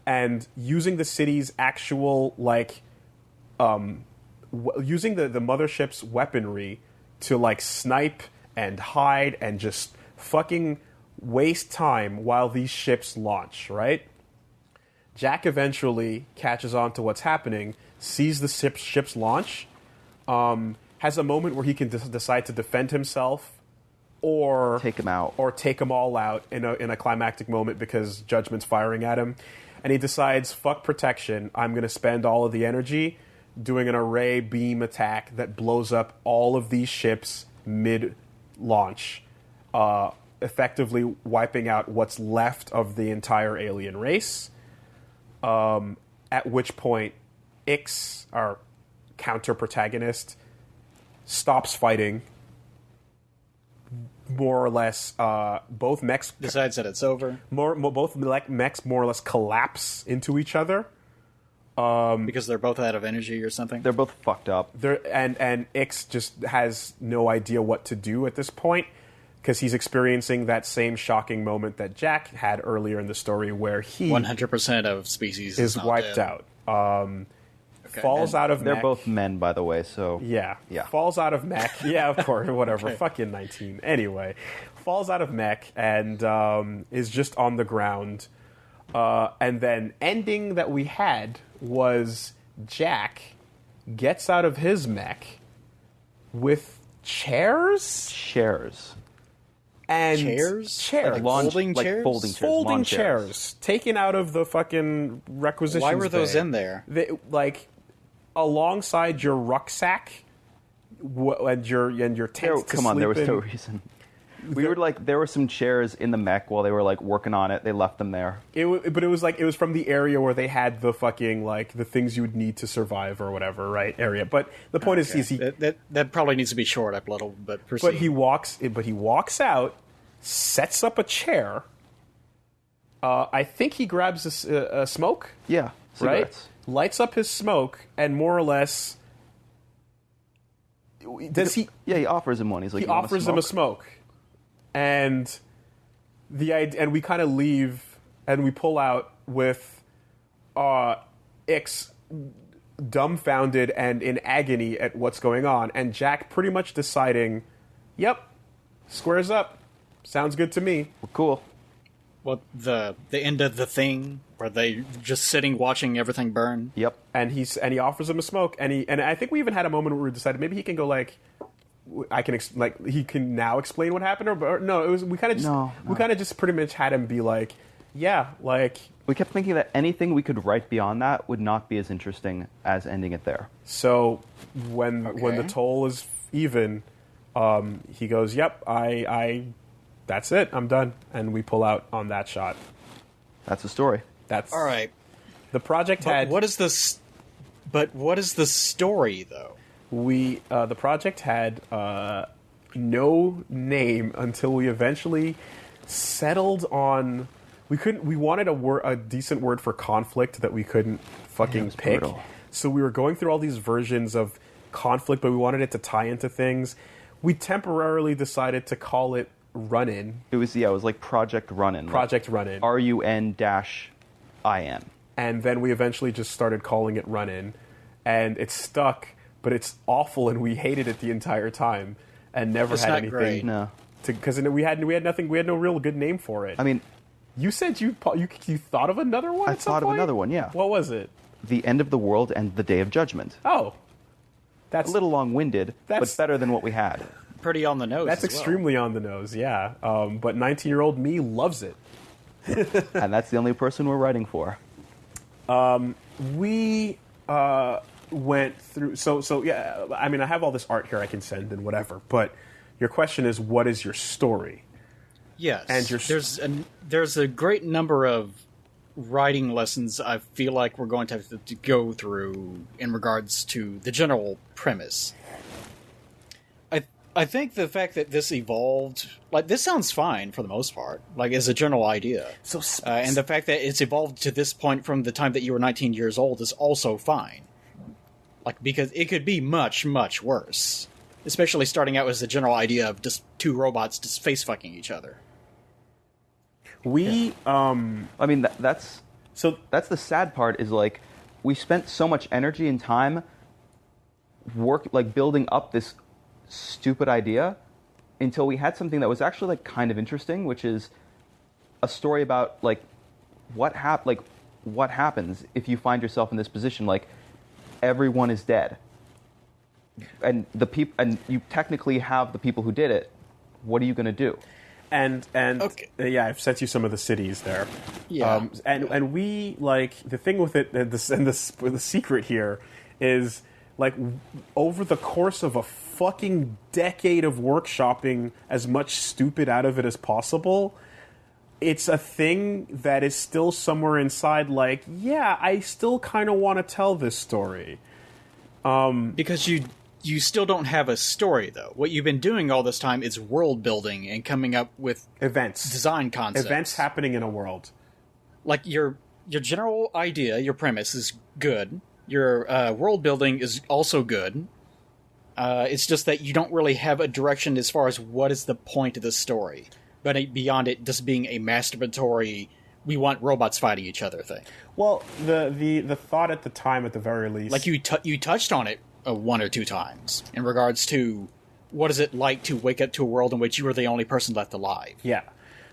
and using the city's actual, using the mothership's weaponry to, snipe and hide and just fucking waste time while these ships launch, right? Jack eventually catches on to what's happening, sees the ships launch, has a moment where he can decide to defend himself or take him out, or take them all out in a climactic moment because Judgment's firing at him, and he decides, fuck protection, I'm going to spend all of the energy doing an array beam attack that blows up all of these ships mid-launch, effectively wiping out what's left of the entire alien race. At which point, Ix, our counter-protagonist, stops fighting, more or less both mechs Decides that it's over both mechs more or less collapse into each other. because they're both out of energy or something. They're both fucked up. And Ix just has no idea what to do at this point because he's experiencing that same shocking moment that Jack had earlier in the story where he 100% of species is not wiped dead. out. Falls out of They're mech. both men, by the way, so... Yeah. Yeah. Falls out of mech. Yeah, of course, whatever. Fucking 19. Anyway, falls out of mech and is just on the ground. And then ending that we had was Jack gets out of his mech with chairs? Chairs. And Chairs? Chairs. Folding like chairs? folding chairs. Folding lawn chairs. Taken out of the fucking requisitions. Why were those bay. in there? They, like, alongside your rucksack and your tent to Come on, sleep there was in. no reason. There were some chairs in the mech while they were, like, working on it. They left them there. But it was from the area where they had the fucking, like, the things you would need to survive or whatever, right? Area. But the point is That probably needs to be shored up a little, but proceed. But he walks out, sets up a chair. I think he grabs a smoke. Yeah, cigarettes. Right? Lights up his smoke, and more or less, does he? Yeah, he offers him one. He's like, He "You wanna offers him a smoke, and we kind of leave, and we pull out with Ix dumbfounded and in agony at what's going on, and Jack pretty much deciding, "Yep, squares up, sounds good to me." Well, cool. What, the end of the thing, where they just sitting watching everything burn? Yep. And he offers him a smoke, and I think we even had a moment where we decided maybe he can go like, he can now explain what happened, or no, it was we kind of just pretty much had him be like, yeah, like We kept thinking that anything we could write beyond that would not be as interesting as ending it there. So when the toll is even, he goes, "Yep, I that's it, I'm done," and we pull out on that shot. That's the story. That's All right. The project had. What is this? But what is the story, though? The project had no name until we eventually settled on. We wanted a decent word for conflict that we couldn't fucking pick. Brutal. So we were going through all these versions of conflict, but we wanted it to tie into things. We temporarily decided to call it Run-In. It was like Project Run-In. Project Run-In. RUN-IN. And then we eventually just started calling it Run-In, and it stuck, but it's awful, and we hated it the entire time, and never It's had not anything. great. No. Because we had nothing. We had no real good name for it. I mean, you said you thought of another one. I at some thought of point? another one, yeah. What was it? The End of the World and the Day of Judgment. Oh, that's A little long-winded, but better than what we had. Pretty on the nose. That's as well. extremely on the nose. Yeah, but 19-year-old me loves it. And that's the only person we're writing for. We went through. So yeah. I mean, I have all this art here I can send and whatever. But your question is, what is your story? Yes, And there's a great number of writing lessons I feel like we're going to have to go through in regards to the general premise. I think the fact that this evolved, like, this sounds fine for the most part, like, as a general idea. So And the fact that it's evolved to this point from the time that you were 19 years old is also fine. Like, because it could be much, much worse. Especially starting out as a general idea of just two robots just face-fucking each other. I mean, that's the sad part is, like, we spent so much energy and time building up this stupid idea until we had something that was actually, like, kind of interesting, which is a story about, like, what happens if you find yourself in this position. Like, everyone is dead, and you technically have the people who did it. What are you going to do? And Okay. Yeah, I've sent you some of the cities there. Yeah. And we, like, the thing with it, and the secret here is, like, over the course of a fucking decade of workshopping as much stupid out of it as possible, it's a thing that is still somewhere inside, like, yeah, I still kind of want to tell this story. Because you you still don't have a story, though. What you've been doing all this time is world building and coming up with events, design concepts, events happening in a world. Like your general idea, your premise is good. Your world building is also good. It's just that you don't really have a direction as far as what is the point of the story, but beyond it just being a masturbatory, we want robots fighting each other thing. Well, the thought at the time, at the very least, like you touched on it one or two times in regards to what is it like to wake up to a world in which you are the only person left alive. Yeah,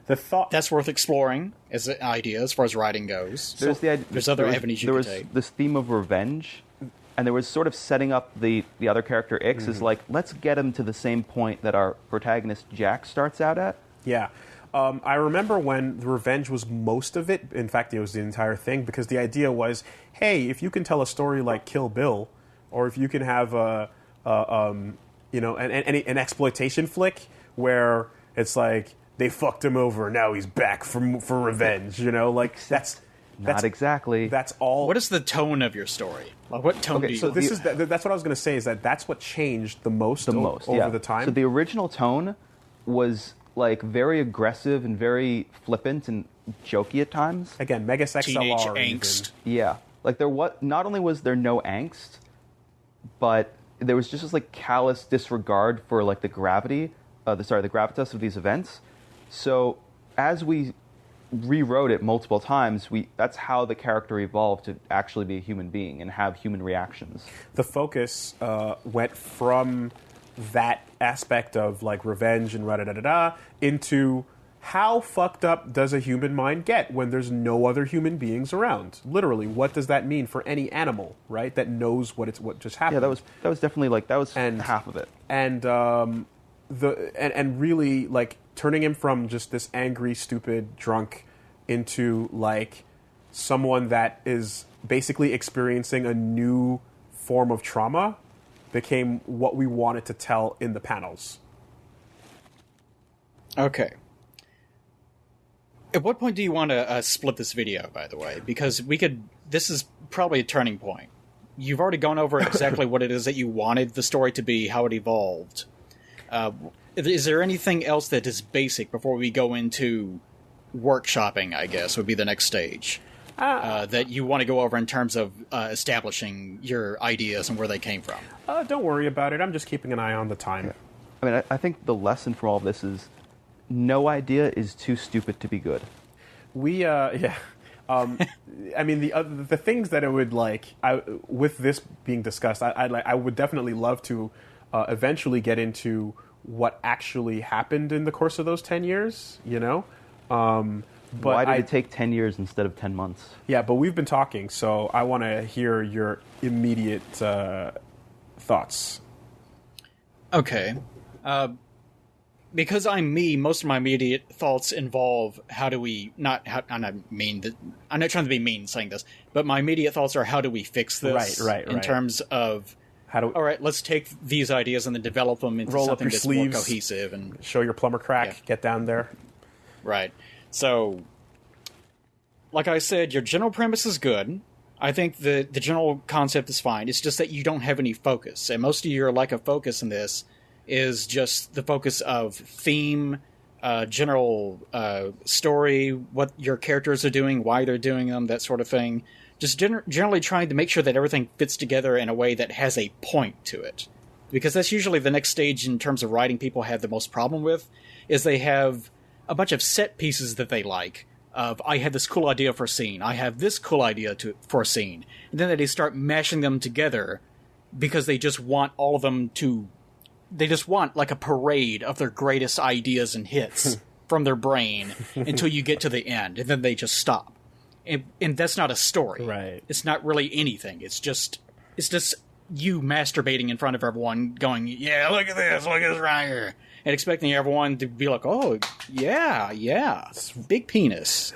the thought that's worth exploring as an idea as far as writing goes. There's other avenues you could take. There was this theme of revenge, and there was sort of setting up the other character Ix as like, let's get him to the same point that our protagonist Jack starts out at. Yeah. I remember when the revenge was most of it. In fact, it was the entire thing, because the idea was, hey, if you can tell a story like Kill Bill, or if you can have an exploitation flick where it's like they fucked him over, now he's back for revenge. That's not exactly. That's all. What is the tone of your story? Like, what tone do you? So that's what I was going to say. Is that's what changed the most over the time. So the original tone was like very aggressive and very flippant and jokey at times. Again, Mega Sex Teenage angst. Yeah, like not only was there no angst, but there was just this like callous disregard for like the gravitas of these events. So as we rewrote it multiple times, that's how the character evolved to actually be a human being and have human reactions. The focus went from that aspect of like revenge and da-da-da-da-da into how fucked up does a human mind get when there's no other human beings around? Literally, what does that mean for any animal, right? That knows what just happened. Yeah, that was definitely half of it. And and really like turning him from just this angry, stupid drunk into like someone that is basically experiencing a new form of trauma became what we wanted to tell in the panels. Okay. At what point do you want to split this video, by the way? Because this is probably a turning point. You've already gone over exactly what it is that you wanted the story to be, how it evolved. Is there anything else that is basic before we go into workshopping, I guess, would be the next stage? That you want to go over in terms of establishing your ideas and where they came from? Don't worry about it. I'm just keeping an eye on the time. Yeah. I mean, I think the lesson from all of this is no idea is too stupid to be good. I mean, the things that it would like, with this being discussed, I would definitely love to eventually get into what actually happened in the course of those 10 years, But why did it take 10 years instead of 10 months? Yeah, but we've been talking, so I want to hear your immediate thoughts. Okay. Because I'm me, most of my immediate thoughts involve I'm not trying to be mean saying this, but my immediate thoughts are how do we fix this? Right. In terms of, all right, let's take these ideas and then develop them into something that's more cohesive. And show your plumber crack, get down there. Right. So, like I said, your general premise is good. I think the general concept is fine. It's just that you don't have any focus. And most of your lack of focus in this is just the focus of theme, general story, what your characters are doing, why they're doing them, that sort of thing. Just generally trying to make sure that everything fits together in a way that has a point to it. Because that's usually the next stage in terms of writing people have the most problem with, is they have a bunch of set pieces that they like. I have this cool idea for a scene. I have this cool idea for a scene. And then they start mashing them together because they just want all of them to... They just want like a parade of their greatest ideas and hits from their brain until you get to the end. And then they just stop. And that's not a story. Right. It's not really anything. It's just you masturbating in front of everyone going, yeah, look at this right here. And expecting everyone to be like, oh, yeah, big penis.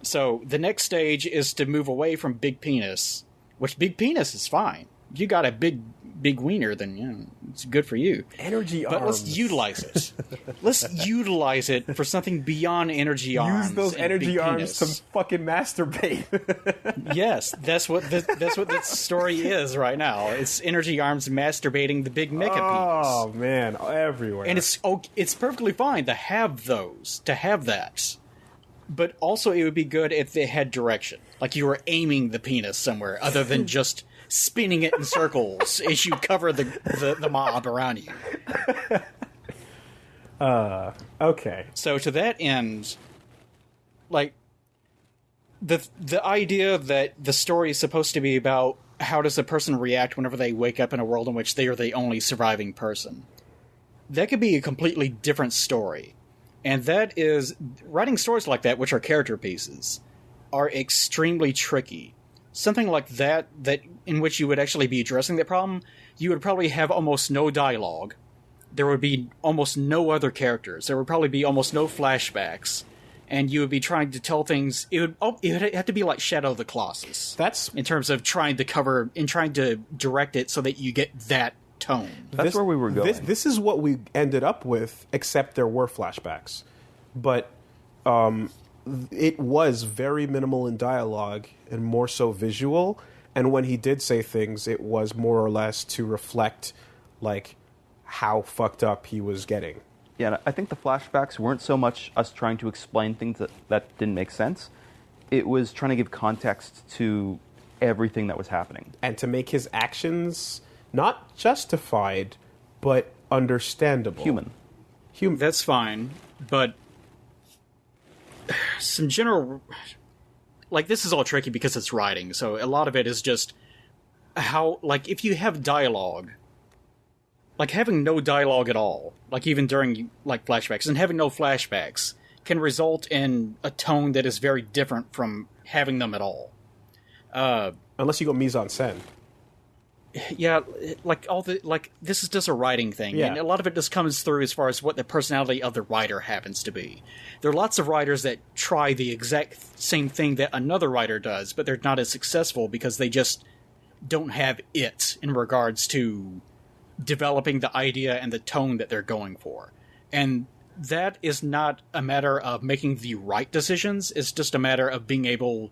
So the next stage is to move away from big penis, which big penis is fine. You got a big big wiener, then it's good for you. Energy but arms. let's utilize it. Let's utilize it for something beyond energy arms. Use those energy arms to fucking masturbate. Yes, that's what this story is right now. It's energy arms masturbating the big mecha penis. Oh man, everywhere. And it's perfectly fine to have that. But also it would be good if they had direction. Like you were aiming the penis somewhere other than just spinning it in circles as you cover the mob around you. Okay. So to that end, like the idea that the story is supposed to be about how does a person react whenever they wake up in a world in which they are the only surviving person. That could be a completely different story. And that is, writing stories like that, which are character pieces, are extremely tricky. Something like that in which you would actually be addressing that problem, you would probably have almost no dialogue. There would be almost no other characters. There would probably be almost no flashbacks. And you would be trying to tell things. It would have to be like Shadow of the Colossus. That's in terms of trying to cover and trying to direct it so that you get that tone. That's where we were going. This is what we ended up with, except there were flashbacks. But it was very minimal in dialogue and more so visual. And when he did say things, it was more or less to reflect like how fucked up he was getting. Yeah, I think the flashbacks weren't so much us trying to explain things that didn't make sense. It was trying to give context to everything that was happening. And to make his actions not justified, but understandable. Human. That's fine, but some general... Like, this is all tricky because it's writing, so a lot of it is just how... Like, if you have dialogue... Like, having no dialogue at all, like, even during, like, flashbacks, and having no flashbacks can result in a tone that is very different from having them at all. Unless you go mise-en-scène. Yeah, this is just a writing thing, yeah. And a lot of it just comes through as far as what the personality of the writer happens to be. There are lots of writers that try the exact same thing that another writer does, but they're not as successful because they just don't have it in regards to developing the idea and the tone that they're going for. And that is not a matter of making the right decisions, it's just a matter of being able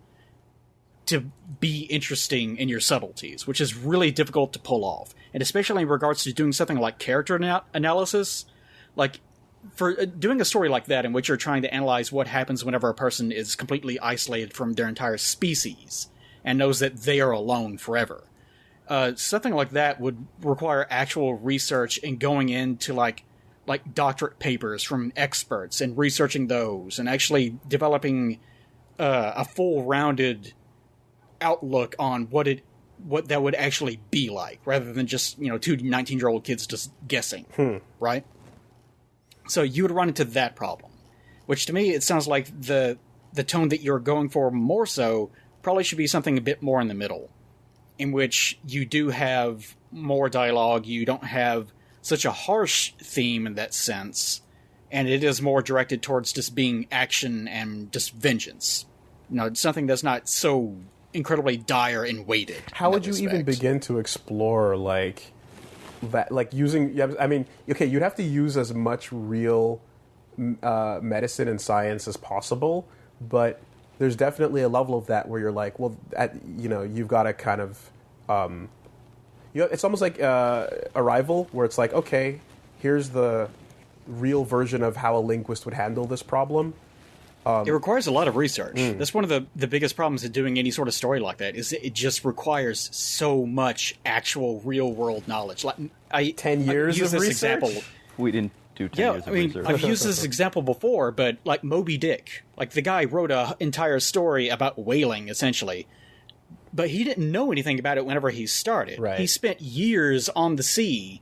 to be interesting in your subtleties, which is really difficult to pull off. And especially in regards to doing something like character analysis, like for doing a story like that in which you're trying to analyze what happens whenever a person is completely isolated from their entire species and knows that they are alone forever. Something like that would require actual research and going into like doctorate papers from experts and researching those and actually developing a full rounded outlook on what that would actually be like, rather than just, two 19-year-old kids just guessing, right? So you would run into that problem, which to me it sounds like the tone that you're going for more so probably should be something a bit more in the middle, in which you do have more dialogue, you don't have such a harsh theme in that sense, and it is more directed towards just being action and just vengeance. It's something that's not so incredibly dire and weighted. How would you even begin to explore like that? Like using, I mean, okay, you'd have to use as much real medicine and science as possible, but there's definitely a level of that where you're like, well, you've got to kind of, it's almost like Arrival, where it's like, okay, here's the real version of how a linguist would handle this problem. It requires a lot of research. That's one of the biggest problems in doing any sort of story like that, is it just requires so much actual real-world knowledge. Like 10 years of research? Example. We didn't do 10 years of research. I've used this example before, but like Moby Dick. Like, the guy wrote an entire story about whaling, essentially. But he didn't know anything about it whenever he started. Right. He spent years on the sea,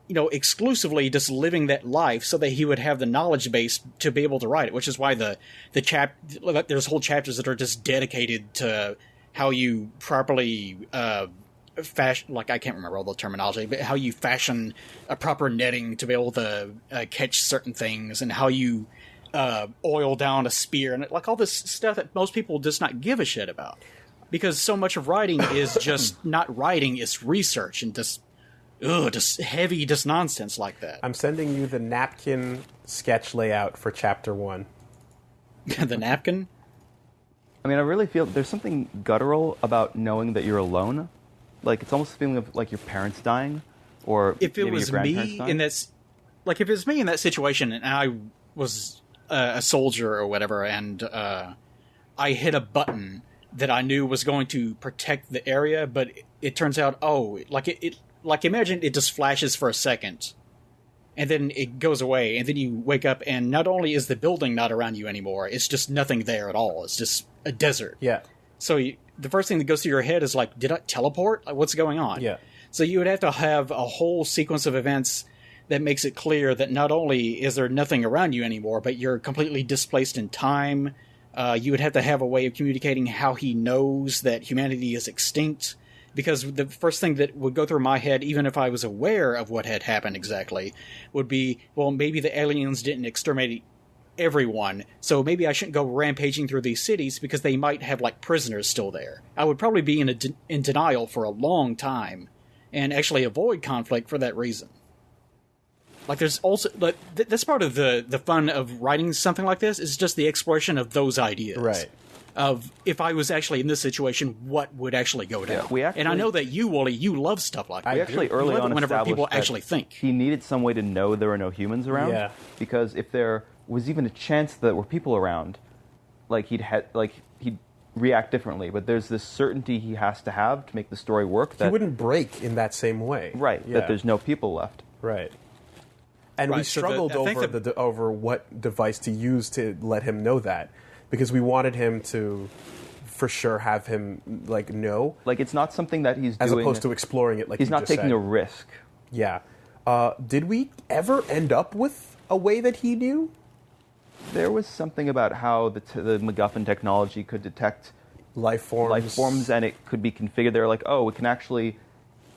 exclusively just living that life so that he would have the knowledge base to be able to write it, which is why there's whole chapters that are just dedicated to how you properly fashion, like, I can't remember all the terminology, but how you fashion a proper netting to be able to catch certain things, and how you oil down a spear, and like all this stuff that most people just not give a shit about. Because so much of writing is just not writing, it's research and just just heavy, just nonsense like that. I'm sending you the napkin sketch layout for Chapter 1. The napkin? I mean, I really feel there's something guttural about knowing that you're alone. Like, it's almost a feeling of, like, your parents dying, or if it maybe was your grandparents me dying. in that, like, if it was me in that situation and I was a soldier or whatever, and I hit a button that I knew was going to protect the area, but it turns out, like imagine it just flashes for a second, and then it goes away, and then you wake up, and not only is the building not around you anymore, it's just nothing there at all. It's just a desert. Yeah. So the first thing that goes through your head is like, did I teleport? Like, what's going on? Yeah. So you would have to have a whole sequence of events that makes it clear that not only is there nothing around you anymore, but you're completely displaced in time. You would have to have a way of communicating how he knows that humanity is extinct. Because the first thing that would go through my head, even if I was aware of what had happened exactly, would be, well, maybe the aliens didn't exterminate everyone, so maybe I shouldn't go rampaging through these cities because they might have, like, prisoners still there. I would probably be in denial for a long time and actually avoid conflict for that reason. Like, there's also... Like, that's part of the fun of writing something like this, is just the exploration of those ideas. Right. Of, if I was actually in this situation, what would actually go down. Yeah, and I know that you, Woolie, you love stuff like that. We actually early on whenever established people that actually think. he needed some way to know there were no humans around. Yeah. Because if there was even a chance that there were people around, like he'd react differently. But there's this certainty he has to have to make the story work. That He wouldn't break in that same way. right. Yeah. That there's no people left. Right. And Right, we so struggled I think over what device to use to let him know that, because we wanted him to, for sure, have him like know, Like, it's not something that he's as doing. opposed to exploring it. Like he's you not just taking said. a risk. Yeah. Did we ever end up with a way that he knew? There was something about how the MacGuffin technology could detect Life forms. and it could be configured. They're like, oh, we can actually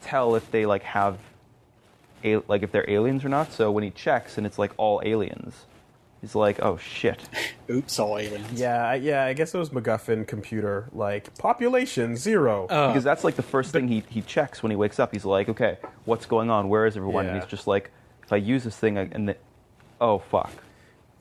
tell if they have if they're aliens or not. So when he checks and it's like all aliens, he's like, oh shit. Oops, all aliens. Yeah. I guess it was MacGuffin computer, like population 0. Because that's like the first thing he checks when he wakes up. He's like, okay, what's going on? Where is everyone? And Yeah. he's just like, if I use this thing, oh fuck.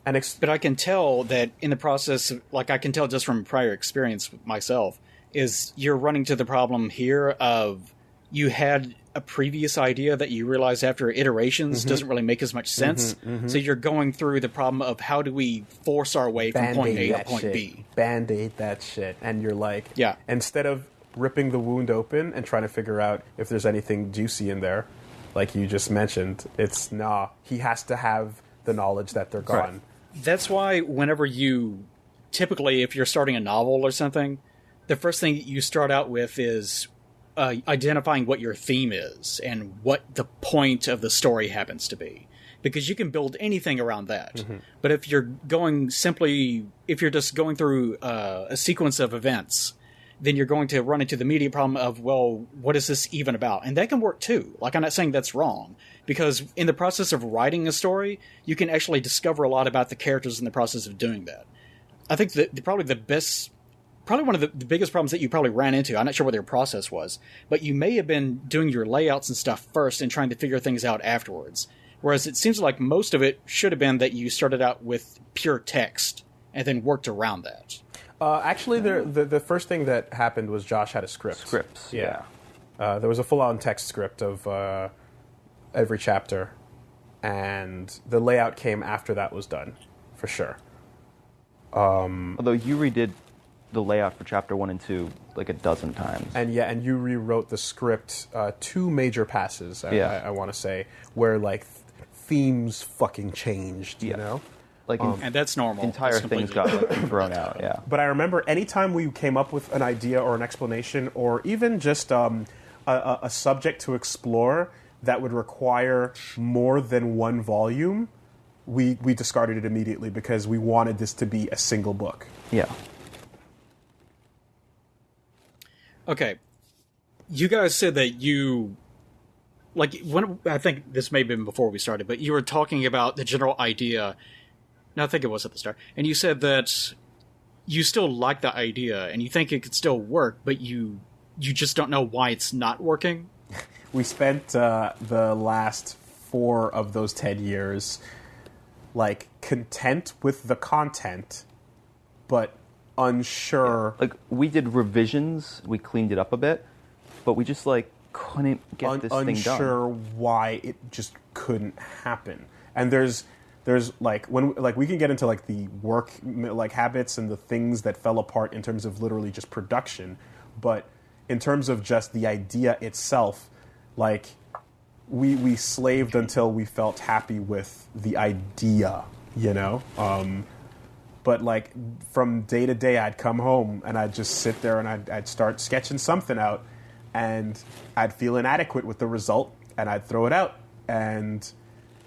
And But I can tell that in the process, like I can tell just from prior experience with myself, is you're running to the problem here of you had a previous idea that you realize after iterations doesn't really make as much sense. So you're going through the problem of how do we force our way from point A to point B. Band-aid that shit. And you're like, Yeah. instead of ripping the wound open and trying to figure out if there's anything juicy in there, like you just mentioned, it's he has to have the knowledge that they're gone. Right. That's why whenever typically if you're starting a novel or something, the first thing you start out with is identifying what your theme is and what the point of the story happens to be. Because you can build anything around that. But if you're just going through a sequence of events, then you're going to run into the immediate problem of, well, what is this even about? And that can work too. Like, I'm not saying that's wrong, because in the process of writing a story, you can actually discover a lot about the characters in the process of doing that. I think that probably one of the biggest problems that you probably ran into, I'm not sure what your process was, but you may have been doing your layouts and stuff first and trying to figure things out afterwards. Whereas it seems like most of it should have been that you started out with pure text and then worked around that. Actually, the first thing that happened was Josh had a script. Scripts, yeah. There was a full-on text script of every chapter, and the layout came after that was done, for sure. Although you redid the layout for chapter 1 and 2 like a dozen times. And you rewrote the script 2 major passes, I want to say, where like themes fucking changed, you know? Like And that's normal. entire That's things completely got thrown out, yeah. But I remember anytime we came up with an idea or an explanation or even just a subject to explore that would require more than one volume, we discarded it immediately because we wanted this to be a single book. Yeah. Okay. You guys said that I think this may have been before we started, but you were talking about the general idea. No, I think it was at the start. And you said that you still like the idea and you think it could still work, but you just don't know why it's not working. we spent the last 4 of those 10 years like content with the content, but unsure. Like, we did revisions, we cleaned it up a bit, but we just like couldn't get this thing done. Unsure why it just couldn't happen. And there's like when like we can get into like the work like habits and the things that fell apart in terms of literally just production, but in terms of just the idea itself, like we slaved until we felt happy with the idea, you know? But like from day to day, I'd come home and I'd just sit there and I'd start sketching something out, and I'd feel inadequate with the result, and I'd throw it out, and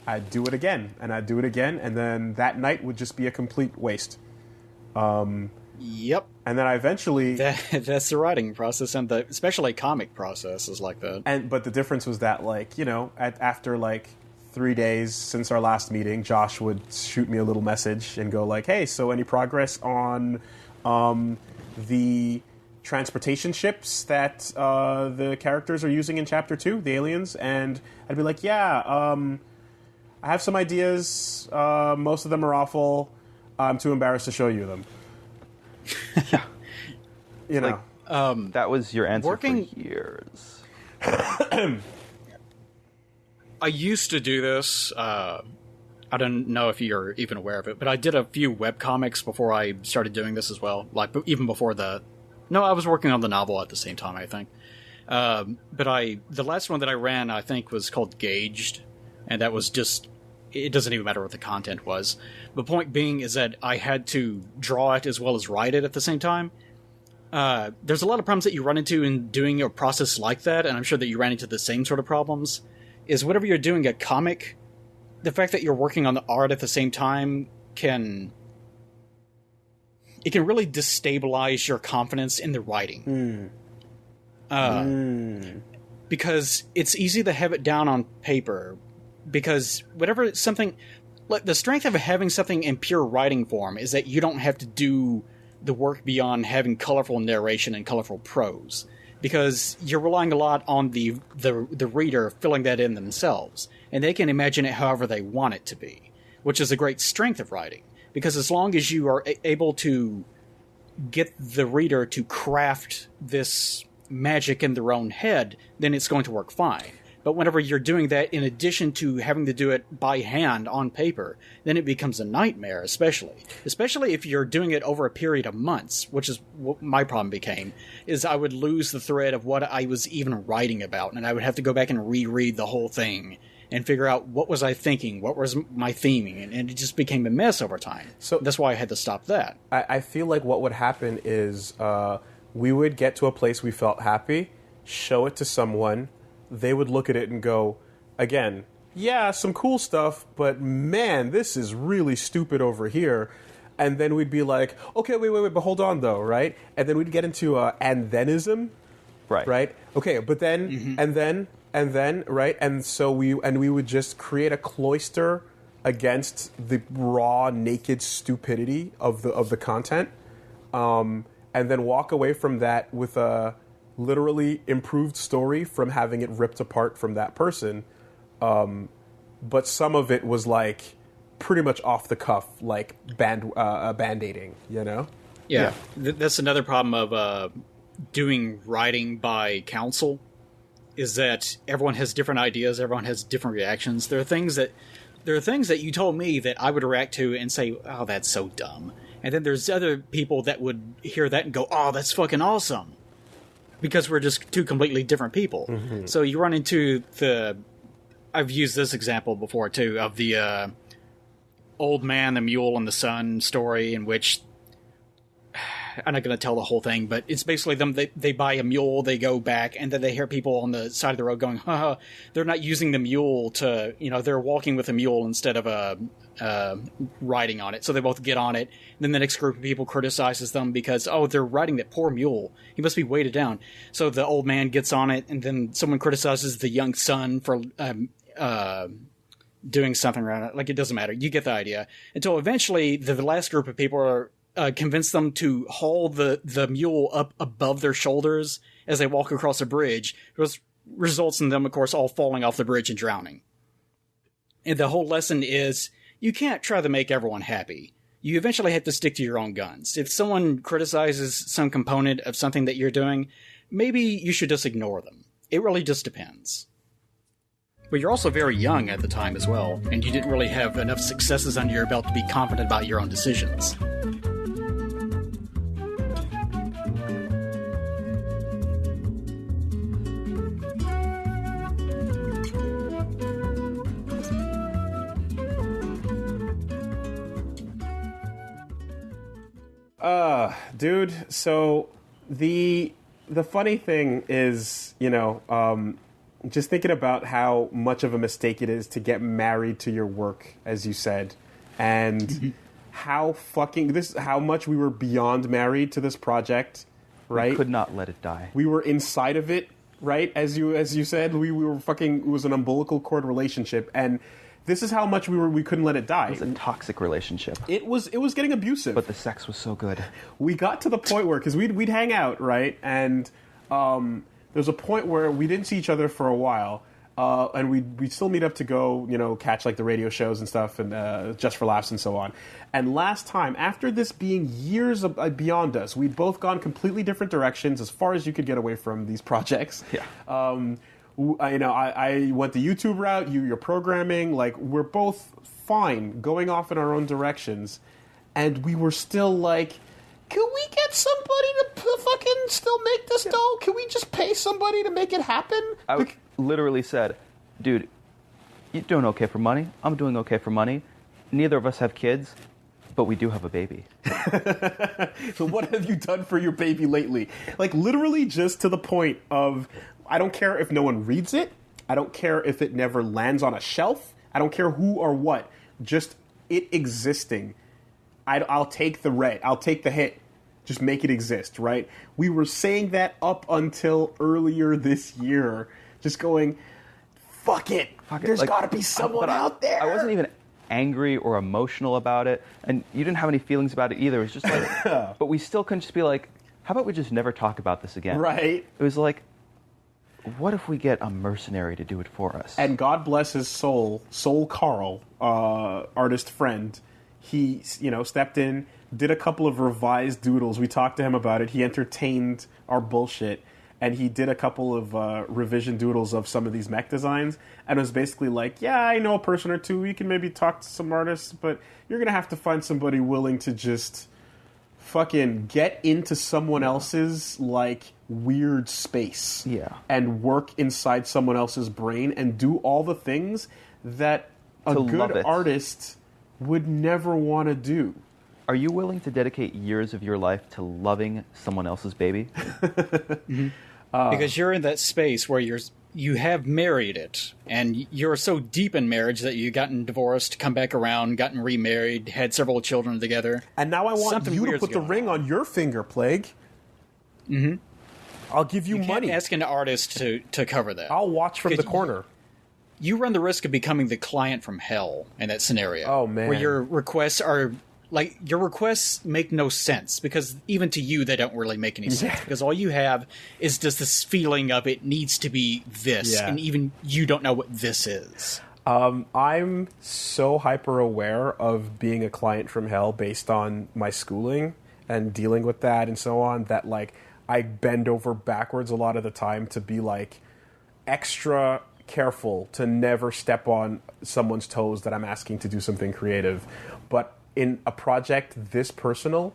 I'd do it again, and I'd do it again, and then that night would just be a complete waste. Yep. And then I eventually... That's the writing process, and especially comic process is like that. But the difference was that, like, you know, after, like, 3 days since our last meeting, Josh would shoot me a little message and go, like, hey, so any progress on the transportation ships that the characters are using in Chapter 2, the aliens? And I'd be like, yeah, I have some ideas. Most of them are awful. I'm too embarrassed to show you them. Yeah. You know. Like, that was your answer for years. I used to do this. I don't know if you're even aware of it, but I did a few webcomics before I started doing this as well. Like, even before I was working on the novel at the same time, I think. But the last one that I ran, I think, was called Gauged, and that was just... It doesn't even matter what the content was. The point being is that I had to draw it as well as write it at the same time. There's a lot of problems that you run into in doing a process like that, and I'm sure that you ran into the same sort of problems, is whenever you're doing a comic, the fact that you're working on the art at the same time can really destabilize your confidence in the writing. Because it's easy to have it down on paper, because whatever something, like the strength of having something in pure writing form is that you don't have to do the work beyond having colorful narration and colorful prose, because you're relying a lot on the reader filling that in themselves, and they can imagine it however they want it to be, which is a great strength of writing, because as long as you are able to get the reader to craft this magic in their own head, then it's going to work fine. But whenever you're doing that in addition to having to do it by hand on paper, then it becomes a nightmare, especially if you're doing it over a period of months, which is what my problem became, is I would lose the thread of what I was even writing about, and I would have to go back and reread the whole thing and figure out what was I thinking, what was my theming, and it just became a mess over time. So that's why I had to stop that. I feel like what would happen is we would get to a place we felt happy, show it to someone, they would look at it and go, again, yeah, some cool stuff, but man, this is really stupid over here. And then we'd be like, okay, wait, but hold on though, right? And then we'd get into and thenism, right? Okay, but then, and then, right? And so we would just create a cloister against the raw, naked stupidity of the content, and then walk away from that with a literally improved story from having it ripped apart from that person. But some of it was like pretty much off the cuff, like band-aiding, you know? Yeah. That's another problem of doing writing by counsel, is that everyone has different ideas, everyone has different reactions. There are things that you told me that I would react to and say, oh, that's so dumb. And then there's other people that would hear that and go, oh, that's fucking awesome. Because we're just two completely different people. Mm-hmm. So you run into I've used this example before too, of the old man, the mule, and the son story, in which I'm not going to tell the whole thing, but it's basically them. They buy a mule, they go back, and then they hear people on the side of the road going, haha, they're not using the mule to, they're walking with a mule instead of riding on it. So they both get on it. And then the next group of people criticizes them because, oh, they're riding that poor mule. He must be weighted down. So the old man gets on it, and then someone criticizes the young son for doing something around it. Like, it doesn't matter. You get the idea. Until eventually the last group of people are convince them to haul the mule up above their shoulders as they walk across a bridge. results in them, of course, all falling off the bridge and drowning. And the whole lesson is, you can't try to make everyone happy. You eventually have to stick to your own guns. If someone criticizes some component of something that you're doing, maybe you should just ignore them. It really just depends. But you're also very young at the time as well, and you didn't really have enough successes under your belt to be confident about your own decisions. Dude, so the funny thing is, just thinking about how much of a mistake it is to get married to your work, as you said, and how much we were beyond married to this project, right? We could not let it die. We were inside of it, right? As you said, we were fucking. It was an umbilical cord relationship, and this is how much we couldn't let it die. It was a toxic relationship. It was getting abusive. But the sex was so good. We got to the point where, because we'd hang out, right? And there's a point where we didn't see each other for a while, and we'd still meet up to go, catch like the radio shows and stuff, and Just for Laughs and so on. And last time, after this being years beyond us, we'd both gone completely different directions as far as you could get away from these projects. Yeah. I went the YouTube route, you're programming, like, we're both fine going off in our own directions, and we were still like, can we get somebody to fucking still make this dough? Can we just pay somebody to make it happen? I literally said, dude, you're doing okay for money, I'm doing okay for money, neither of us have kids, but we do have a baby. So what have you done for your baby lately? Like, literally just to the point of, I don't care if no one reads it. I don't care if it never lands on a shelf. I don't care who or what. Just it existing. I'll take the red. I'll take the hit. Just make it exist, right? We were saying that up until earlier this year. Just going, fuck it. There's got to be someone out there. I wasn't even angry or emotional about it. And you didn't have any feelings about it either. It was just like, but we still couldn't just be like, how about we just never talk about this again? Right. It was like, what if we get a mercenary to do it for us? And God bless his soul Carl, artist friend, he, stepped in, did a couple of revised doodles. We talked to him about it. He entertained our bullshit, and he did a couple of revision doodles of some of these mech designs, and it was basically like, yeah, I know a person or two. We can maybe talk to some artists, but you're going to have to find somebody willing to just fucking get into someone else's, like, weird space. Yeah. And work inside someone else's brain and do all the things that a good artist would never want to do. Are you willing to dedicate years of your life to loving someone else's baby? Mm-hmm. Because you're in that space where you have married it, and you're so deep in marriage that you've gotten divorced, come back around, gotten remarried, had several children together. And now I want you to put the ring on your finger, Plague. Mm-hmm. I'll give you money. Can't ask an artist to cover that. I'll watch from the corner. You run the risk of becoming the client from hell in that scenario. Oh, man. Where your requests are... Like, your requests make no sense, because even to you, they don't really make any sense. Because all you have is just this feeling of it needs to be this, and even you don't know what this is. I'm so hyper aware of being a client from hell based on my schooling and dealing with that and so on, that, like, I bend over backwards a lot of the time to be, like, extra careful to never step on someone's toes that I'm asking to do something creative. But in a project this personal,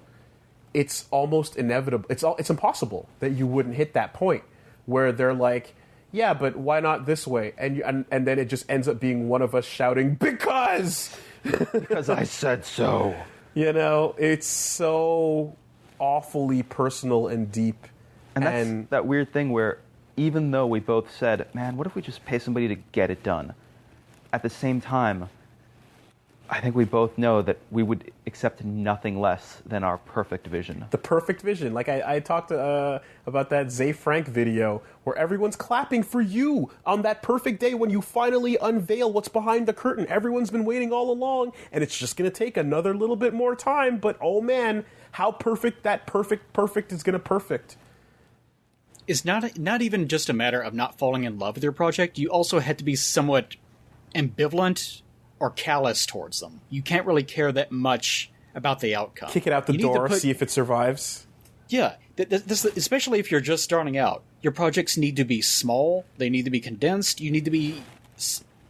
it's almost inevitable. It's impossible that you wouldn't hit that point where they're like, yeah, but why not this way? And then it just ends up being one of us shouting, because I said so. It's so awfully personal and deep. And that's that weird thing where even though we both said, man, what if we just pay somebody to get it done? At the same time, I think we both know that we would accept nothing less than our perfect vision. The perfect vision. Like I talked about that Zay Frank video where everyone's clapping for you on that perfect day when you finally unveil what's behind the curtain. Everyone's been waiting all along, and it's just going to take another little bit more time. But, oh, man, how perfect that perfect is going to perfect. is not even just a matter of not falling in love with your project. You also had to be somewhat ambivalent or callous towards them. You can't really care that much about the outcome. Kick it out the door, see if it survives. Yeah, especially if you're just starting out. Your projects need to be small. They need to be condensed. You need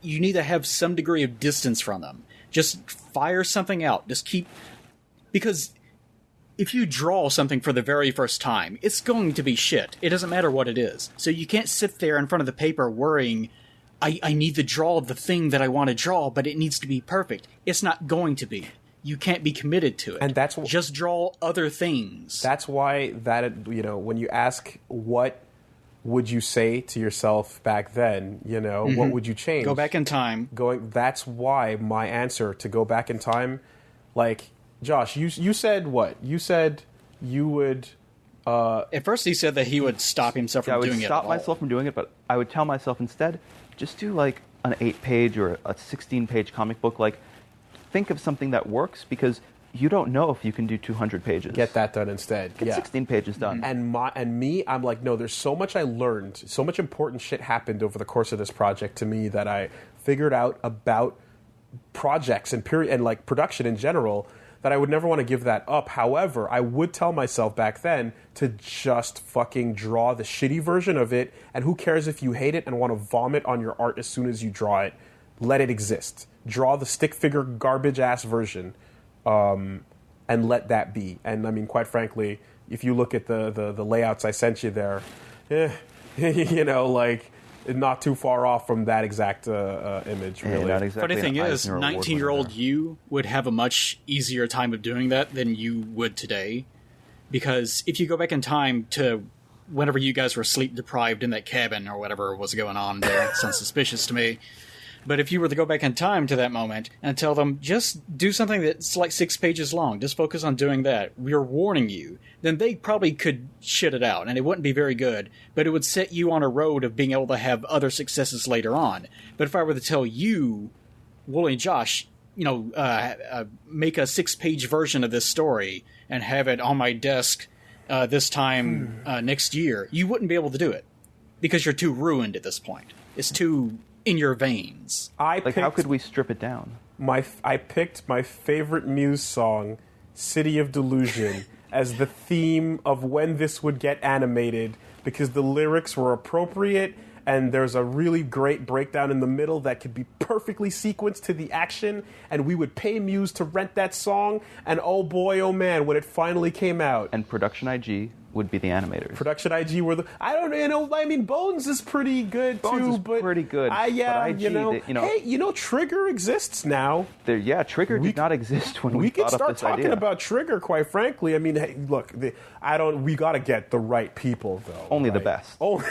to have some degree of distance from them. Just fire something out. Just keep... Because if you draw something for the very first time, it's going to be shit. It doesn't matter what it is. So you can't sit there in front of the paper worrying, I need to draw the thing that I want to draw, but it needs to be perfect. It's not going to be. You can't be committed to it. And that's just draw other things. That's why when you ask what would you say to yourself back then, what would you change? Go back in time. That's why my answer to go back in time, like, Josh, you said what? You said you would... At first he said that he would stop himself from doing it. I would stop myself from doing it, but I would tell myself instead, just do like an 8-page or a 16-page comic book. Like, think of something that works, because you don't know if you can do 200 pages. Get that done instead. Get 16 pages done. And I'm like, no, there's so much I learned, so much important shit happened over the course of this project to me that I figured out about projects and like production in general, that I would never want to give that up. However, I would tell myself back then to just fucking draw the shitty version of it, and who cares if you hate it and want to vomit on your art as soon as you draw it. Let it exist. Draw the stick figure garbage-ass version, and let that be. And, I mean, quite frankly, if you look at the layouts I sent you there, not too far off from that exact image, really. Not exactly. Funny thing is, 19-year-old you would have a much easier time of doing that than you would today. Because if you go back in time to whenever you guys were sleep-deprived in that cabin or whatever was going on there, it sounds suspicious to me. But if you were to go back in time to that moment and tell them, just do something that's like 6 pages long, just focus on doing that, we're warning you, then they probably could shit it out, and it wouldn't be very good, but it would set you on a road of being able to have other successes later on. But if I were to tell you, Woolie and Josh, make a 6-page version of this story and have it on my desk this time next year, you wouldn't be able to do it, because you're too ruined at this point. It's too... in your veins. How could we strip it down? I picked my favorite Muse song, City of Delusion, as the theme of when this would get animated, because the lyrics were appropriate, and there's a really great breakdown in the middle that could be perfectly sequenced to the action, and we would pay Muse to rent that song, and oh boy, oh man, when it finally came out. And Production IG would be the animators. Production IG were Bones is pretty good Bones too, is but pretty good. Yeah, but IG, hey, Trigger exists now. Trigger did not exist when we could thought start up this talking idea. about Trigger. Quite frankly, I mean, hey, look, we got to get the right people though. Only right? the best. Oh.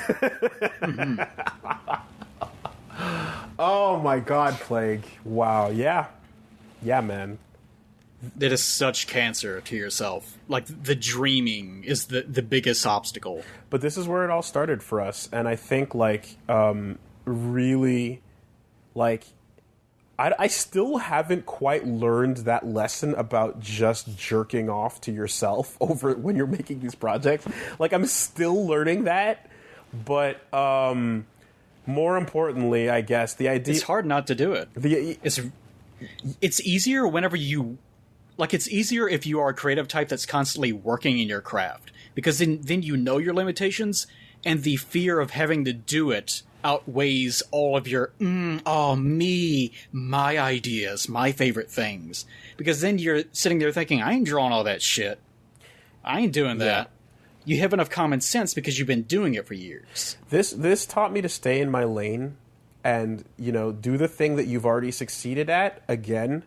Oh my God, Plague! Wow, yeah, man. That is such cancer to yourself. Like, the dreaming is the biggest obstacle. But this is where it all started for us, and I think, really, I still haven't quite learned that lesson about just jerking off to yourself over when you're making these projects. Like, I'm still learning that, but more importantly, I guess, the idea... It's hard not to do it. It's easier whenever you... Like, it's easier if you are a creative type that's constantly working in your craft, because then you know your limitations, and the fear of having to do it outweighs all of your, my ideas, my favorite things. Because then you're sitting there thinking, I ain't drawing all that shit. I ain't doing that. You have enough common sense because you've been doing it for years. This taught me to stay in my lane and, do the thing that you've already succeeded at again,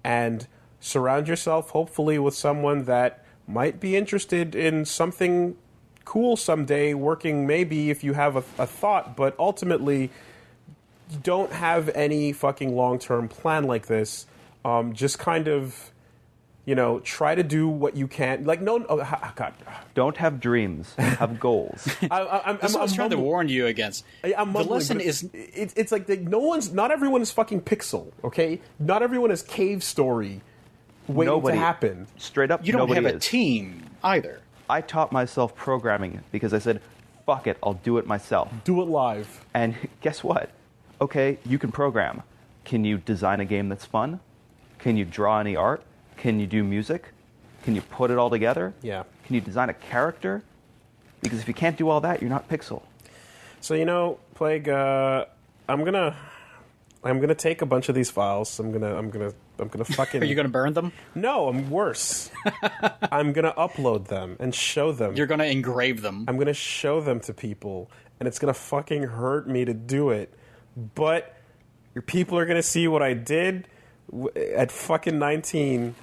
and... surround yourself, hopefully, with someone that might be interested in something cool someday, working maybe if you have a thought, but ultimately, you don't have any fucking long-term plan like this. Just kind of, try to do what you can. Like, God. Don't have dreams. Have goals. That's what I was trying to warn you against. The lesson is... It's like, not everyone is fucking Pixel, okay? Not everyone is Cave Story waiting to happen. Straight up, you don't have a team either. I taught myself programming because I said, fuck it, I'll do it myself. Do it live. And guess what? Okay, you can program. Can you design a game that's fun? Can you draw any art? Can you do music? Can you put it all together? Yeah. Can you design a character? Because if you can't do all that, you're not Pixel. So Plague, I'm gonna take a bunch of these files. I'm gonna fucking. Are you gonna burn them? No, I'm worse. I'm gonna upload them and show them. You're gonna engrave them. I'm gonna show them to people, and it's gonna fucking hurt me to do it. But your people are gonna see what I did at fucking 19.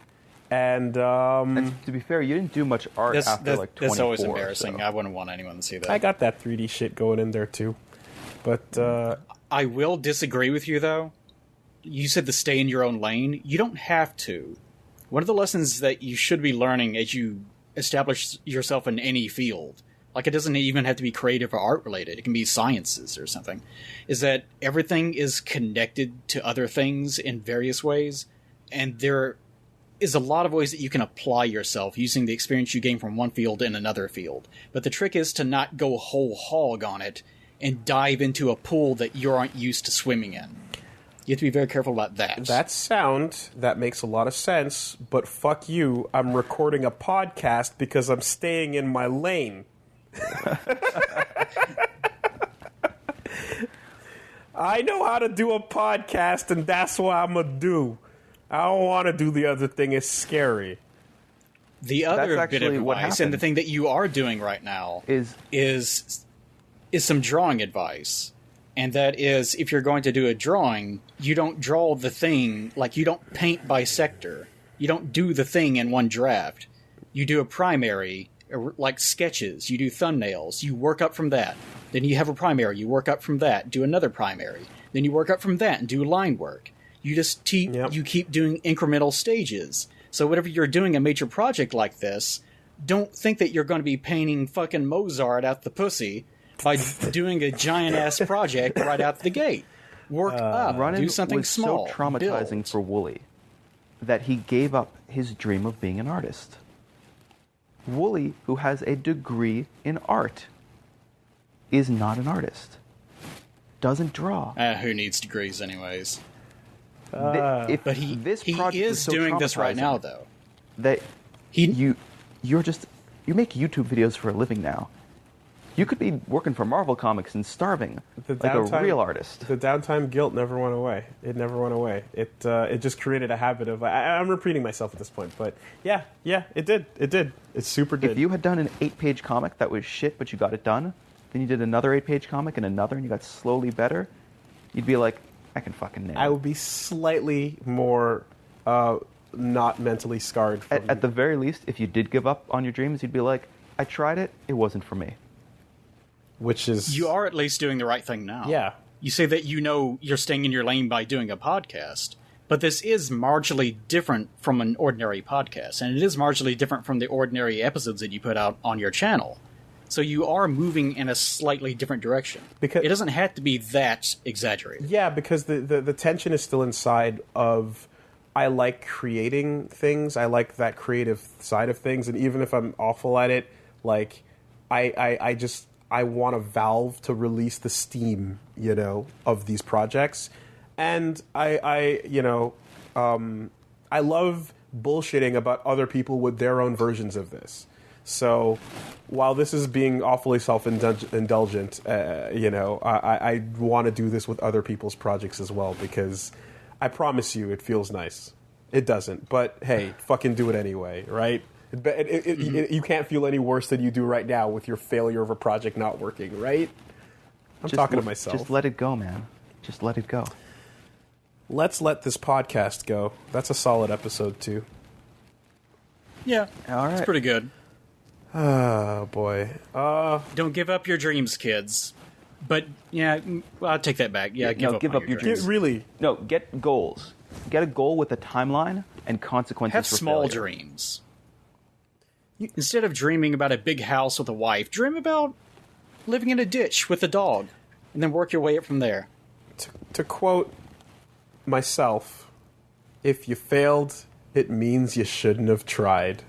And to be fair, you didn't do much art after like 24. That's always embarrassing. So. I wouldn't want anyone to see that. I got that 3D shit going in there too. But I will disagree with you, though. You said to stay in your own lane. You don't have to. One of the lessons that you should be learning as you establish yourself in any field, like it doesn't even have to be creative or art related, it can be sciences or something, is that everything is connected to other things in various ways, and there is a lot of ways that you can apply yourself using the experience you gain from one field in another field. But the trick is to not go whole hog on it and dive into a pool that you aren't used to swimming in. You have to be very careful about that. That makes a lot of sense, but fuck you, I'm recording a podcast because I'm staying in my lane. I know how to do a podcast, and that's what I'm going to do. I don't want to do the other thing. It's scary. The other bit of advice, and the thing that you are doing right now, is some drawing advice. And that is, if you're going to do a drawing, you don't draw the thing, like you don't paint by sector. You don't do the thing in one draft. You do a primary, like sketches. You do thumbnails. You work up from that. Then you have a primary. You work up from that. Do another primary. Then you work up from that and do line work. You just you keep doing incremental stages. So whenever you're doing a major project like this, don't think that you're going to be painting fucking Mozart out the pussy by doing a giant-ass project right out the gate. Work up. Do something small. So traumatizing for Woolie that he gave up his dream of being an artist. Woolie, who has a degree in art, is not an artist. Doesn't draw. Who needs degrees anyways? But he is so doing this right now, though. That you make YouTube videos for a living now. You could be working for Marvel Comics and starving like a real artist. The downtime guilt never went away. It never went away. It just created a habit of... I'm repeating myself at this point, but yeah, it did. It super did. If you had done an 8-page comic that was shit, but you got it done, then you did another 8-page comic and another, and you got slowly better, you'd be like, I can fucking nail it. I would be slightly more not mentally scarred. At the very least, if you did give up on your dreams, you'd be like, I tried it, it wasn't for me. Which is... You are at least doing the right thing now. Yeah. You say that you know you're staying in your lane by doing a podcast, but this is marginally different from an ordinary podcast, and it is marginally different from the ordinary episodes that you put out on your channel. So you are moving in a slightly different direction. Because it doesn't have to be that exaggerated. Yeah, because the tension is still inside of... I like creating things. I like that creative side of things, and even if I'm awful at it, like, I want a valve to release the steam, of these projects. And I love bullshitting about other people with their own versions of this. So while this is being awfully self-indulgent, I want to do this with other people's projects as well, because I promise you it feels nice. It doesn't, but hey, fucking do it anyway, right? You can't feel any worse than you do right now with your failure of a project not working, right? I'm talking to myself. Just let it go, man. Just let it go. Let's let this podcast go. That's a solid episode, too. Yeah, all right. It's pretty good. Oh, boy. Don't give up your dreams, kids. But, yeah, well, I'll take that back. Yeah, give up your dreams. Really? No, get goals. Get a goal with a timeline and consequences Have for small failure. dreams. Instead of dreaming about a big house with a wife, dream about living in a ditch with a dog, and then work your way up from there. To quote myself, if you failed, it means you shouldn't have tried.